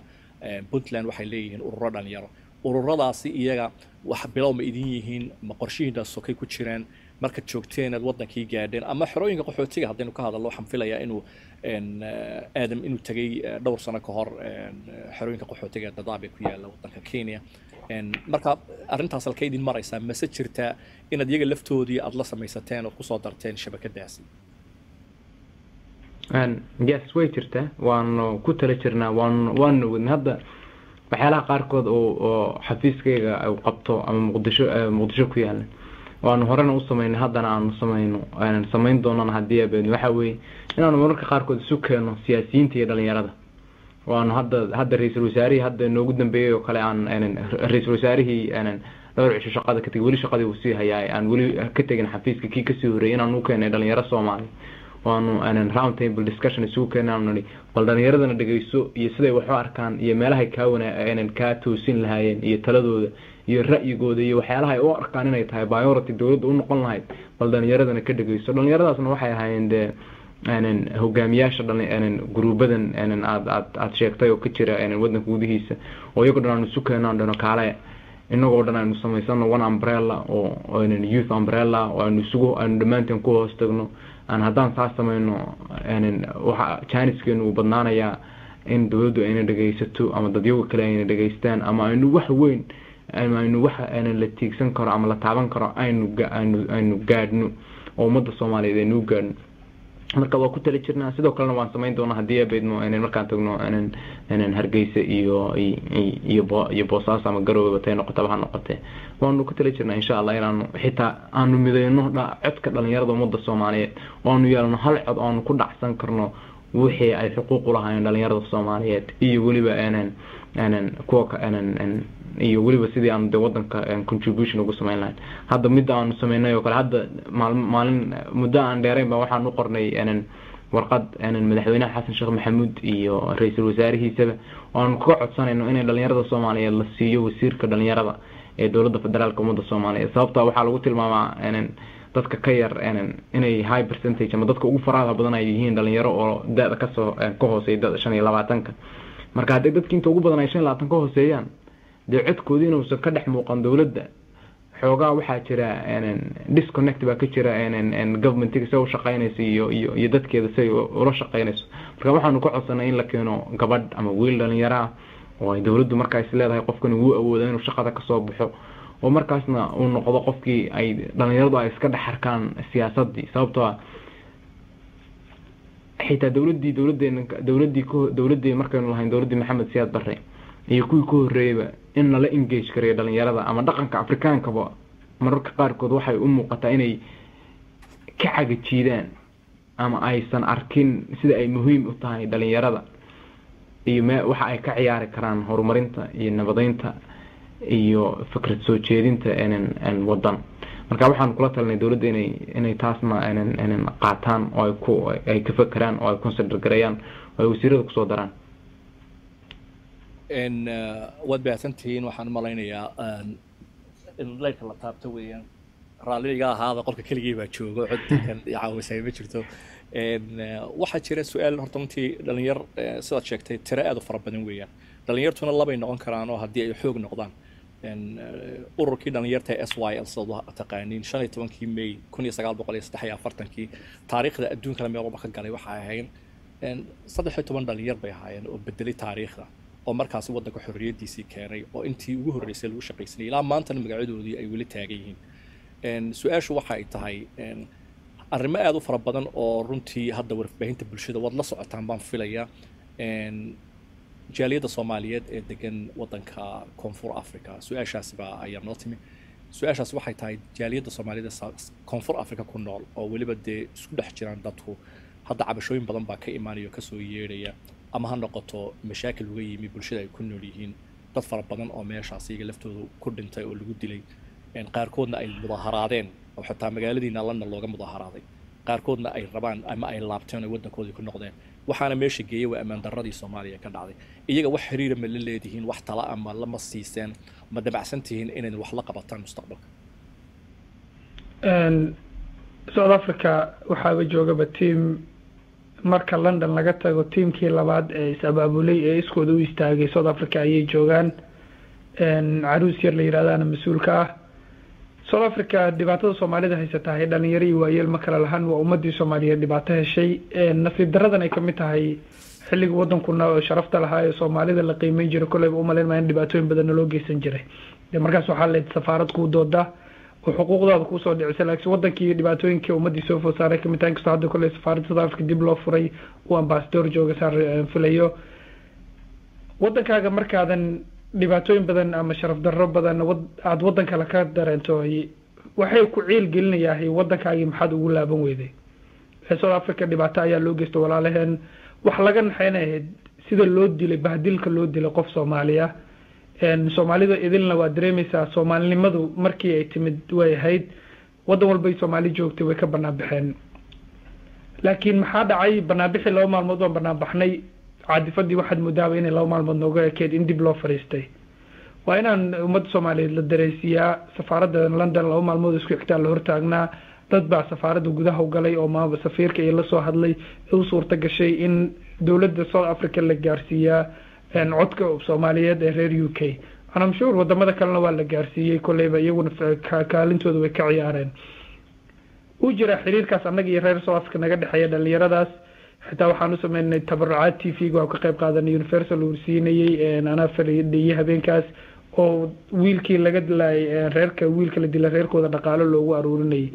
Puntland waxay leeyihiin ururo dhalinyaro ururadaasi iyaga wax bilow ma idin yihiin ma qorshihiinta sokay ku jiraan marka joogteen aad wadankii gaadheen ama xorooyinka qaxootiga haddaynu ka hadalno waxaan filayaa inuu aadam inuu tagay dhowr sano ka hor xorooyinka qaxootiga Dadaab ku yaala wadanka Kenya marka arrintaas halkay idin maraysaa ma jirta inaad iyaga laftoodii aad la samaysateen oo ku soo darteen shabakadaasi yes way jirta waanu ku tala jirnaa waanu wadnaa hadda waxyaalaha qaarkood oo xafiiskayga ay qabto ama Muqdisho ku yaala waanu horena u sameynay haddana aanu sameyn doonana haddii abeen waxa weeye inaanu mararka qaarkood isu keeno siyaasiyiinta iyo dhalinyarada waanu hadda ra'iisul wasaarihii hadda noogu dambeeyay oo kale aan ra'iisul wasaarihii dhowr cisho shaqada ka tagay weli shaqadii uu sii hayay aan weli ka tagin xafiiska kii ka sii horeeyay inaanu u keenay dhalinyaro Soomaali waanu round table discussion isugu keenaanay bal dhalinyaradana dhageyso iyo siday wax u arkaan iyo meelaha ka toosin lahaayeen iyo taladooda iyo ra'yigooda iyo waxyaalaha ay u arkaan inay tahay priority dawladda u noqon lahayd bal dhalinyaradana ka dhageyso dhalinyaradaasna waxay ahaayeen hogaamiyaasha gruubadan aad sheegtay oo ka jira wadanka gudihiisa oo iyagu dhan isu keenaan dhano kaale inagoo dhan aynu samaysano one umbrella oo youth umbrella oo aynu dhamaanteen ku hoos tagno aan haddaan saas samayno waxa jaaniskeenu uu badnaanayaa in dawladdu ayna dhageysato ama dadyoga kale ayna dhageystaan ama aynu wax weyn aynu waxa la tiigsan karo ama la taaban karo aynu gaadhno oo ummadda Soomaaliyeed aynu gaadhno marka waa ku tali jirnaa sidoo kalena waan sameyn doonaa hadii abeedno inaan markaan tagno inaan Hargeysa iyo Boosaaso ama Garowe batay noqoto waxa noqotay waanu ku tali jirnaa insha Allah inaanu xitaa aanu mideyno codka dhalinyarada ummadda Soomaaliyeed waanu yeelno hal cod aanu ku dhacsan karno wixii ay xuquuq u lahaayeen dhalinyarada Soomaaliyeed iyo waliba iyo waliba sidii aan wadanka contribution ugu sameyn lahayn hadda mid aan sameynay oo kale hadda maalin muddo aan dheerayn ba waxaan u qornay warqad madaxweynaha Xasan Sheekh Maxamuud iyo ra'iisul wasaarihiisa aan ku codsanayno in dhalinyarada Soomaaliyeed la siiyo wasiirka dhalinyarada ee dawladda federaalka ummadda Soomaaliyeed sababta waxa lagu tilmaamaa dadka ka yar inay high percentage ama dadka ugu faraha badan ay yihiin dhalinyaro oo da'da ka soo ka hooseeya 25 marka hadii dadka inta ugu badan ay 25 ka hooseeyaan codkoodii inuu ka dhex muuqan dawladda xoogaa waxa jira disconnect ba ka jira government-iga soo shaqeynaysa iyo dadkeeda say ula shaqeynayso marka waxaanu ka codsanay in la keeno gabadh ama wiil dhalinyaro oo ay dawladdu markaa is leedahay qofkan uu awoodo inuu shaqada ka soo baxo oo markaasna uu noqdo qofkii ay dhalinyaradu ay iska dhex arkaan siyaasadii sababtoo ah xitaa dawladdii markaynu lahayn dawladdii Maxamed Siyaad Barre iyo kuwii ku horeeyay in la engage kareeyo dhalinyarada ama dhaqanka Afrikaanka mararka qaarkood waxay u muuqataa inay ka cagajiidaan ama aysan arkin sida ay muhiim u tahay dhalinyarada iyo waxa ay ka ciyaari karaan horumarinta iyo nabadeynta iyo fikrad soo jeedinta wadan marka waxaan kula talinay dawladda inay taasna qaataan oo ay ka fakaraan oo ay consider gareeyaan oo ay wasiirada ku soo daraan wad baasantiin waxaan malaynayaa in leerka la taabto weeyaan raaliga ahaada qolka kaliya baa joogo codkan caawisay ma jirto waxa jira su'aal horta intii dhalinyar sidaad sheegtay tira aad u fara badan weeyaan dhalinyartuna laba ay noqon karaan oo hadii ay xoog noqdaan ururkii dhalinyarta SYL soo taqaaniin 15 May 1943 taariikhda adduunka meel walba ka galay waxa ahayn 13 dhalinyar bay ahaayeen oo bedelay taariikhda oo markaas wadanka xorriyadiisii keenay oo intii ugu horeysay lagu shaqeysay ilaa maanta magacadoodii ay weli taagan yihiin su'aashu waxa ay tahay arrimo aad u fara badan oo runtii hadda warbaahinta bulshada wad la socotaan baan filayaa jaaliyada Soomaaliyeed ee degan wadanka Koonfur Afrika su'aashaas baa ayaa noo timi su'aashaas waxay tahay jaaliyada Soomaaliyeed Koonfur Afrika ku nool oo waliba isku dhex jiraan dadku hadda cabashooyin badan baa ka imaanayo ka soo yeeraya ama ha noqoto mashaakil uga yimi bulshada ay ku nool yihiin dad fara badan oo meeshaas iyaga laftoodu ku dhintay oo lagu dilay qaarkoodna ay mudaharaadeen oo xitaa magaaladiina lana looga mudaharaaday qaarkoodna ay rabaan ama ay laabteen oo wadankoodii ku noqdeen waxaana meesha geeyay waa amaan darradii Soomaaliya ka dhacday iyaga wax xiriir ma leeyihiin wax tala ama lama siiseen ma dabacsantihiin inay wax la qabataan mustaqbalka South Africa waxa joogaba team marka London laga tago teamkii labaad ee sabaabulay ee iskooda u istaagay South Africa ayay joogaan caruus yar la yiraahdo mas'uulka ah South Africa dhibaatada Soomaalida haysata hay dhalinyaro iyo waayeel ma kala lahan waa ummadii Soomaaliyeed dhibaato heshay nasiib daradan ay kamid tahay xilliga wadankuna oo sharafta lahaa ee Soomaalida la qiimeyn jiray kulay u maleynayaan dhibaatooyin badan loo geysan jiray markaas waxa la safaarad ku dooda oo xuquuqdooda ku soo dhicisay laakiin wadankii dhibaatooyinkii ummadii soo foosaaray kamid tahay hadda kulay safaarada South Africa dib loo furay oo ambassador jooga saar filayo wadankaaga markaadan dhibaatooyin badan ama sharaf darro badan aad wadanka la ka dareento waxay ku ciil gelinayaa wadankaagi maxad ugu laaban weyday South Africa dhibaato ayaa loo geystay walaalaheen wax laga naxaynahay sida loo dilay bahdilka loo dilay qof Soomaaliya Soomaalida idilna waa dareemaysaa Soomaalinimadu markii ay timid way ahayd wadan walba Soomaali joogtay way ka banaabaxeen laakiin maxaa dhacay banaabixi loo maalmood oo banaabaxnay caadifadii waxaad moodaa inay loo maalmood nooga ekeed in dib loo fariistay waa inaan ummadda Soomaaliyeed la dareesiyaa safaaradda London loo maalmood isku xigtaa la hortaagnaa dad baa safaaradda gudaha u galay oo maaba safiirka ay la soo hadlay oo suurta gashay in dawladda South Africa la gaarsiiyaa codka Soomaaliyeed ee reer UK ana mashhuur wadamada kalena waa la gaarsiiyay kuleyba iyaguna kaalintooda way ka ciyaareen u jira xiriirkaas annaga iyo reer South Africa naga dhaxeeya dhalinyaradaas xitaa waxaan u sameynay tabarucaad TV-ga oo ka qayb qaadanay Universal uu siinayay ana fariidiyay habeenkaas oo wiilkii laga dilay reerka wiilka la dilay reerkooda dhaqaale loogu aruurinayay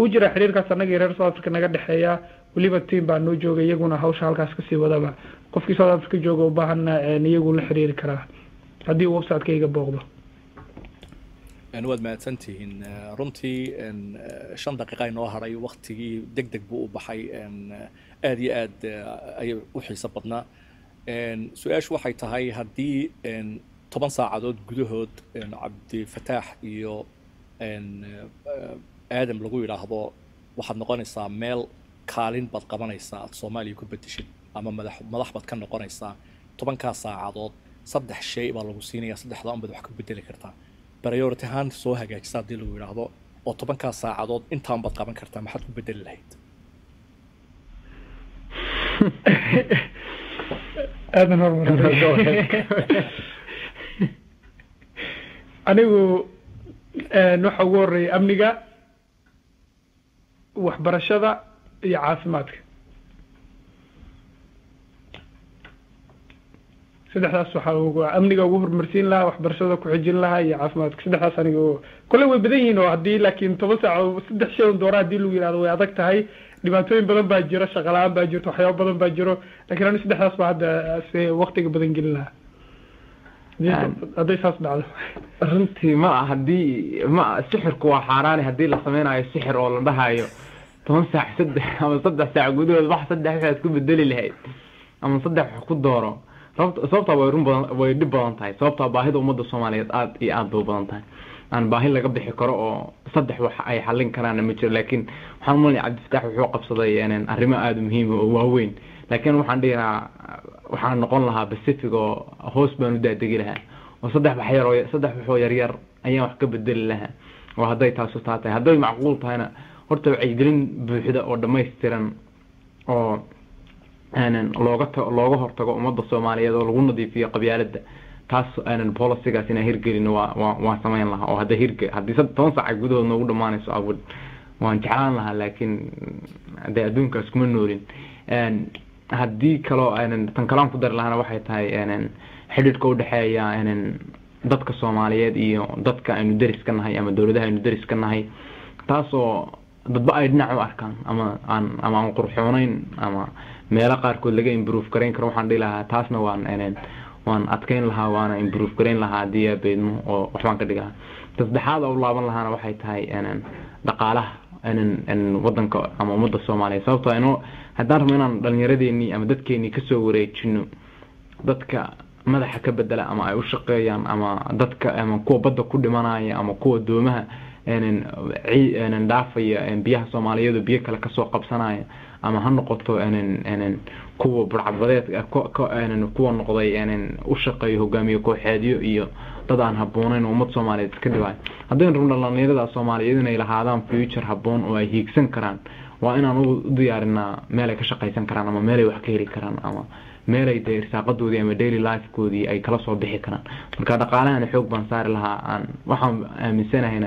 u jira xiriirkaas anaga reer South Africa naga dhaxeeya waliba team baa noo joogay iyaguna hawsha halkaas ka sii wadaba qofkii South Africa jooga u baahan iyagu la xiriiri karaa haddii website-kayga booqdo waad mahadsantihiin runtii 5 daqiiqo inoo haray waqtigii degdeg buu u baxay aad iyo aad ay u xiiso badnaa su-aashu waxay tahay haddii 10 saacadood gudahood Cabdi Fataax iyo aadam lagu yiraahdo waxaad noqonaysaa meel kaalin bad qabanaysaa aad Soomaaliya ku bedeshid ama madax bad ka noqonaysaa 10 saacadood 3 shay baa lagu siinayaa 3 aan bad wax ka bedeli kartaa priority ahaan soo hagaajisa hadii lagu yiraahdo oo 10 saacadood intaan bad qaban kartaa maxaad ku bedeli lahayd aadan hormar anigu waxa ugu horeeyay amniga waxbarashada iyo caafimaadka saddexdaas waxa ugu amniga ugu horumarsiin lahaa waxbarashada ku xijin lahaa iyo caafimaadka saddexdaas anigu kale way badan yihiin oo hadii laakiin 10 saac 3 shay oo doora hadii lagu yiraahdo way adag tahay dhibaatooyin badan baa jira shaqo la'aan baa jirto waxyaabo badan baa jiro laakiin anigu saddexdaas baa hadda waqtiga badan gelin lahaa hadday saas dhacdo runtii ma haddii ma sixirku waa xaaraan haddii la sameynayo sixir oo la dhahayo 10 saac 3 ama 3 saac gudahood wax 3 waxaad ku bedeli lahayd ama 3 wax ku dooro sababta way dhib badan tahay sababta baahida ummadda Soomaaliyeed aad iyo aad u badan tahay aan baahi laga bixi karo oo 3 wax ay xalin karaan ma jiro laakiin waxaan u malay Cabdi Fataax wuxuu qabsaday arrimo aad muhiim oo waaweyn laakiin waxaan dhigaa waxaan noqon lahaa Pacific oo hoos baan u daadegi lahaa oo 3 wax yar yar ayaan wax ka bedeli lahaa oo haday taas u taatay haday macquul tahayna horta wacyigelin buuxda oo dhameystiran oo looga hortago ummadda Soomaaliyeed oo lagu nadiifiyo qabyaaladda taas policy-gaas inay hirgelin waa sameyn lahaa oo haddii 10 saac gudahood noogu dhamaanayso awal waan jeclaan lahaa laakiin hadii adduunkaas kuma noolin haddii kaloo tan kalaan ku dar lahaana waxay tahay xidhiidhka u dhaxeeya dadka Soomaaliyeed iyo dadka aynu deriska nahay ama dawladaha aynu deriska nahay taasoo dadba ay dhinac u arkaan ama aan qurxoonayn ama meelo qaarkood laga improve gareyn karo waxaan dhihi lahaa taasna waan adkeyn lahaa waana improve gareyn lahaa hadii beedmo oo waxaan ka dhigaa saddexaad oo laaban lahaana waxay tahay dhaqaalaha wadanka ama ummadda Soomaaliyeed sababtoo ah haddaan rabno inaan dhalinyaradeenii ama dadkeenii ka soo wareejino dadka madaxa ka bedela ama ay u shaqeeyaan ama dadka ama kuwa badda ku dhimanaya ama kuwa doomaha dhaafaya biyaha Soomaaliyeed biyo kale ka soo qabsanaya ama ha noqoto kuwa burcadbadeed kuwa noqday u shaqeeyo hogaamiye kooxeedyo iyo dad aan habboonayn ummad Soomaaliyeed iska dhibay haddii rabno dhalinyarada Soomaaliyeed inay lahaadaan future habboon oo ay hiigsan karaan waa inaan u diyaarinaa meel ay ka shaqaysan karaan ama meel ay wax ka heli karaan ama meel ay irsaaqadoodii ama daily life-koodii ay kala soo bixi karaan marka dhaqaalahan xoog baan saari lahaa waxaan aaminsanahay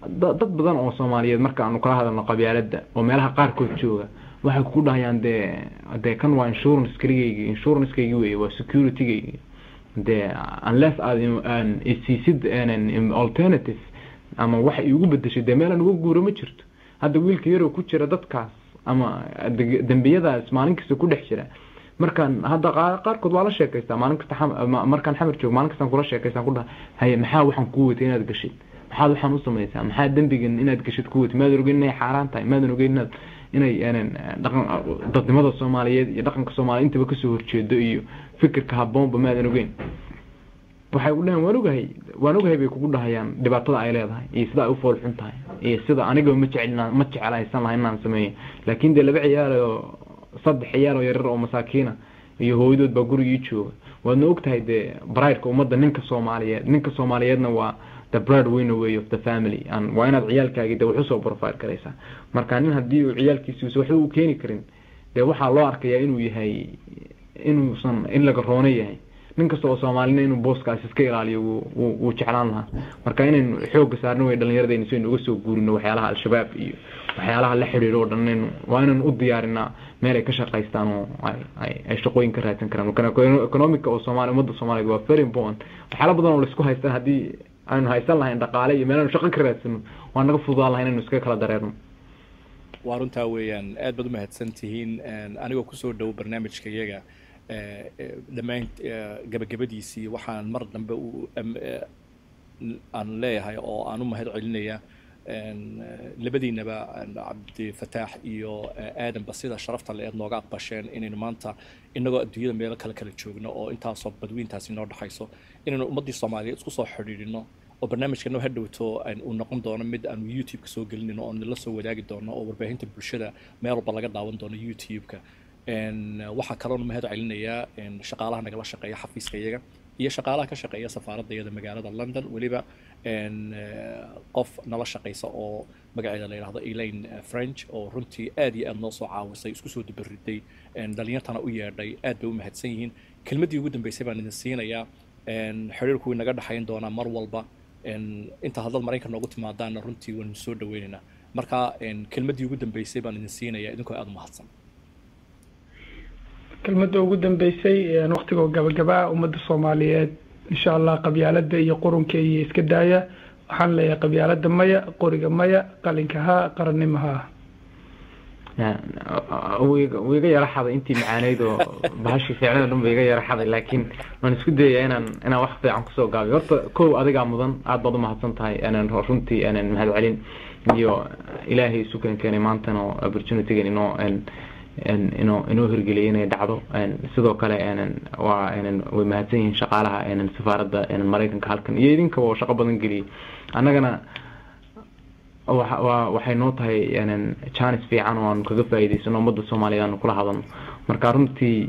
dad badan oo Soomaaliyeed marka aanu kala hadalno qabyaaladda oo meelaha qaarkood jooga waxay ku dhahayaan de kan waa insurance-kaygi weeye waa security-gaygi de unless an an alternative ama wax ay ugu bedeshay de meel aan ugu guuro ma jirto hadda wiilka yar oo ku jira dadkaas ama dambiyadaas maalin kasta ku dhex jira markaan hadda qaarkood waa la sheekaystaa maalin kasta markaan xamar joog maalin kasta kula sheekaystaan ku dhahay haye maxaa waxaan ku watay inaad gashid maxaad waxaan u sameeysaa maxaa dambigan inaad gashid ku watay maad ogeyn inay xaaraan tahay maad ogeyn inay dhaqan dadnimada Soomaaliyeed iyo dhaqanka Soomaaliyeed intaba ka soo horjeedo iyo fikirka habboonba maad ogeyn waxay u dhahan waan ogahay bay kugu dhahayaan dhibaatada ay leedahay iyo sida ay u fool xun tahay iyo sida aniga ma jeclaysan lahayn inaan sameeyo laakiin de laba ciyaar oo 3 ciyaar oo yar oo masaakiina iyo hooyadood baa gurigii jooga waadna ogtahay de bride-ka ummadda ninka Soomaaliyeedna waa the breadwinner way of the family and waa inaad ciyaalkaaga de wax u soo profile karaysaa marka nin haddii uu ciyaalkiisu wax u keeni karin de waxaa loo arkayaa inuu yahay inuusan in laga roona yahay nin kasta oo Soomaalina inuu booskaas iska ilaaliyo uu jeclaan lahaa marka inaan xoog saarno way dhalinyaradeenii soo uga soo guurino waxyaalaha al-shabaab iyo waxyaalaha la xiriiro oo dhan waa inaan u diyaarinaa meel ay ka shaqaystaan oo ay shaqooyin ka raadsan karaan economic oo Soomaaliya ummadda Soomaaliyeed waa very important waxyaalo badan oo la isku haystaan haddii aanu haysan lahayn dhaqaale iyo meel aanu shaqo ka raadsano waa naga fududaan lahayn inaynu iska kala dareerno waa runtaa weeyaan aad baad u mahadsantihiin anigoo kusoo dhow barnaamijka iyaga dhammaan gabagabadiisii waxaan mar dambe aan leeyahay oo aan u mahad celinaya labadiinaba cabdi fataax iyo aadan basida sharafta la eed nooga aqbasheen inaynu maanta inagoo adduunyada meelo kala joogno oo intaasoo badweyntaasi noo dhaxayso inaynu ummaddii Soomaaliyeed isku soo xidhiidhino oo barnaamijkana hadhowto uu noqon doono mid aan YouTube-ka soo gelinayno oo la soo wadaagi doono oo warbaahinta bulshada meel walba laga daawan doono YouTube-ka waxaa kaloo mahad celinayaa shaqaalaha nagala shaqeeya xafiiska iyaga iyo shaqaalaha ka shaqeeya safaaradda magaalada London waliba qof nala shaqeysa oo magaceeda la yiraahdo Elaine French oo runtii aad iyo aad noo soo caawisay isku soo dibiriday dhalinyartana u yeedhay aad bay u mahadsan yihiin kelmadii ugu dambeysay baan idin siinayaa xiriirku inaga dhaxayn doona mar walba inta hadal Mareykanka noogu timaadaan runtii waan soo dhaweynaynaa marka kelmadii ugu dambeysay baan idin siinayaa idinkoo aad u mahadsan kelmadda ugu dambeysay waqtiga gabagaba ummadda Soomaaliyeed insha Allah qabyaaladda iyo qurunka iyo iska daaya waxaan leeyahay qabyaaladda maya qoriga maya qalinka ha qarannimaha wiiga yara xaday intii macaaneyd oo bahashi fiicnada dhan wiiga yara xaday laakiin waan isku dayaa inaan wax fiican kusoo gaabiyo horta koow adiga mudan aad baad u mahadsan tahay inaan runtii inaan mahad celin iyo ilaahay isu keenay maantana opportunity-gan inoo hirgeliyay inay dhacdo sidoo kale waa way mahadsan yihiin shaqaalaha safaaradda Mareykanka halkan iyo idinka oo shaqo badan geliyay annagana waxay noo tahay chance fiican oo aan kaga faa'iideysano ummadda Soomaaliyeed aan kula hadalno marka runtii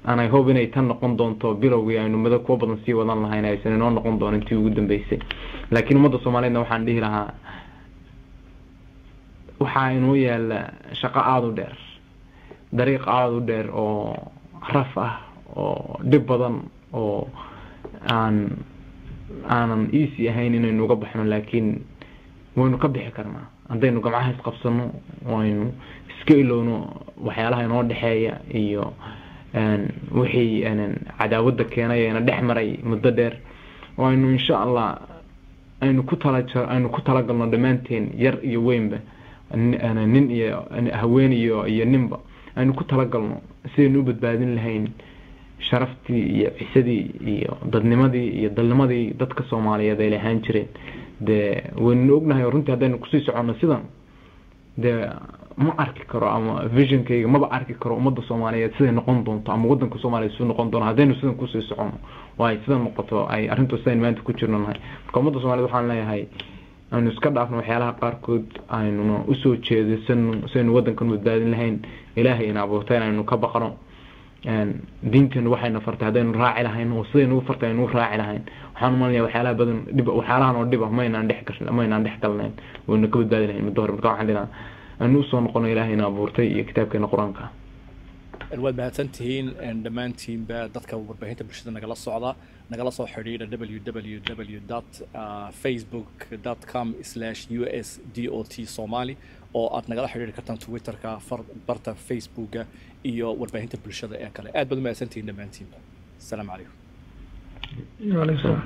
anay hope inay tan noqon doonto bilowgii aynu muddo ku badan sii wadan lahayn aysan inoo noqon doonin intii ugu dambeysay laakiin ummadda Soomaaliyeed waxaan dhihi lahaa waxa inoo yaala shaqo aad u dheer dariiq aad u dheer oo raf ah oo dib badan oo aanan easy ahayn inaynu uga baxno laakiin waynu ka bixi karnaa haddaynu gamcaha isqabsano waynu iska ilowno waxyaalaha inoo dhexeeya iyo wixii cadaawadda keenay ina dhex maray muddo dheer waynu insha Allah aynu ku talagalno dhammaanteen yar iyo weynba nin iyo haween iyo ninba aynu ku talagalno sidaynu u badbaadin lahayn sharaftii iyo cisadii iyo dadnimadii iyo dalnimadii dadka Soomaaliyeed ay lahaan jireen waynu ognahay runtii haddaynu kusii soconno sidan ma arki karo ama visionkayga maba arki karo ummadda Soomaaliyeed siday noqon doonto ama waddanka Soomaaliyeed soo noqon doono haddaynu sidan kusii soconno way sidan noqoto ay arrintu sidan maanta ku jirnahay marka ummadda Soomaaliyeed waxaan leeyahay aynu iska dhaafno waxyaalaha qaarkood aynu u soo jeedisano saynu waddankan badbaadin lahayn ilaahay ina abuurtay aynu ka baqano diintana waxayna fartay haddaynu raaci lahayn oo sidaynu u fartay aynu raaci lahayn waxaan umaleeyaa waxyaalaha badan waxyaalahan oo dhib ah maynaan dhex galnayn waynu ka badbaadi lahayn muddo hore marka waxaan leeyahay aynu u soo noqono ilaahay ina abuurtay iyo kitaabkeena quraanka waad mahadsantihiin dhammaantiinba dadka warbaahinta bulshada nagala socda nagala soo xiriira www.facebook.com/usdot somali oo aad nagala xiriiri kartaan Twitter-ka barta Facebook-ga iyo warbaahinta bulshada ee kale aad baad u mahadsantihiin dhammaantiinba assalaamu calaykum wa alaykum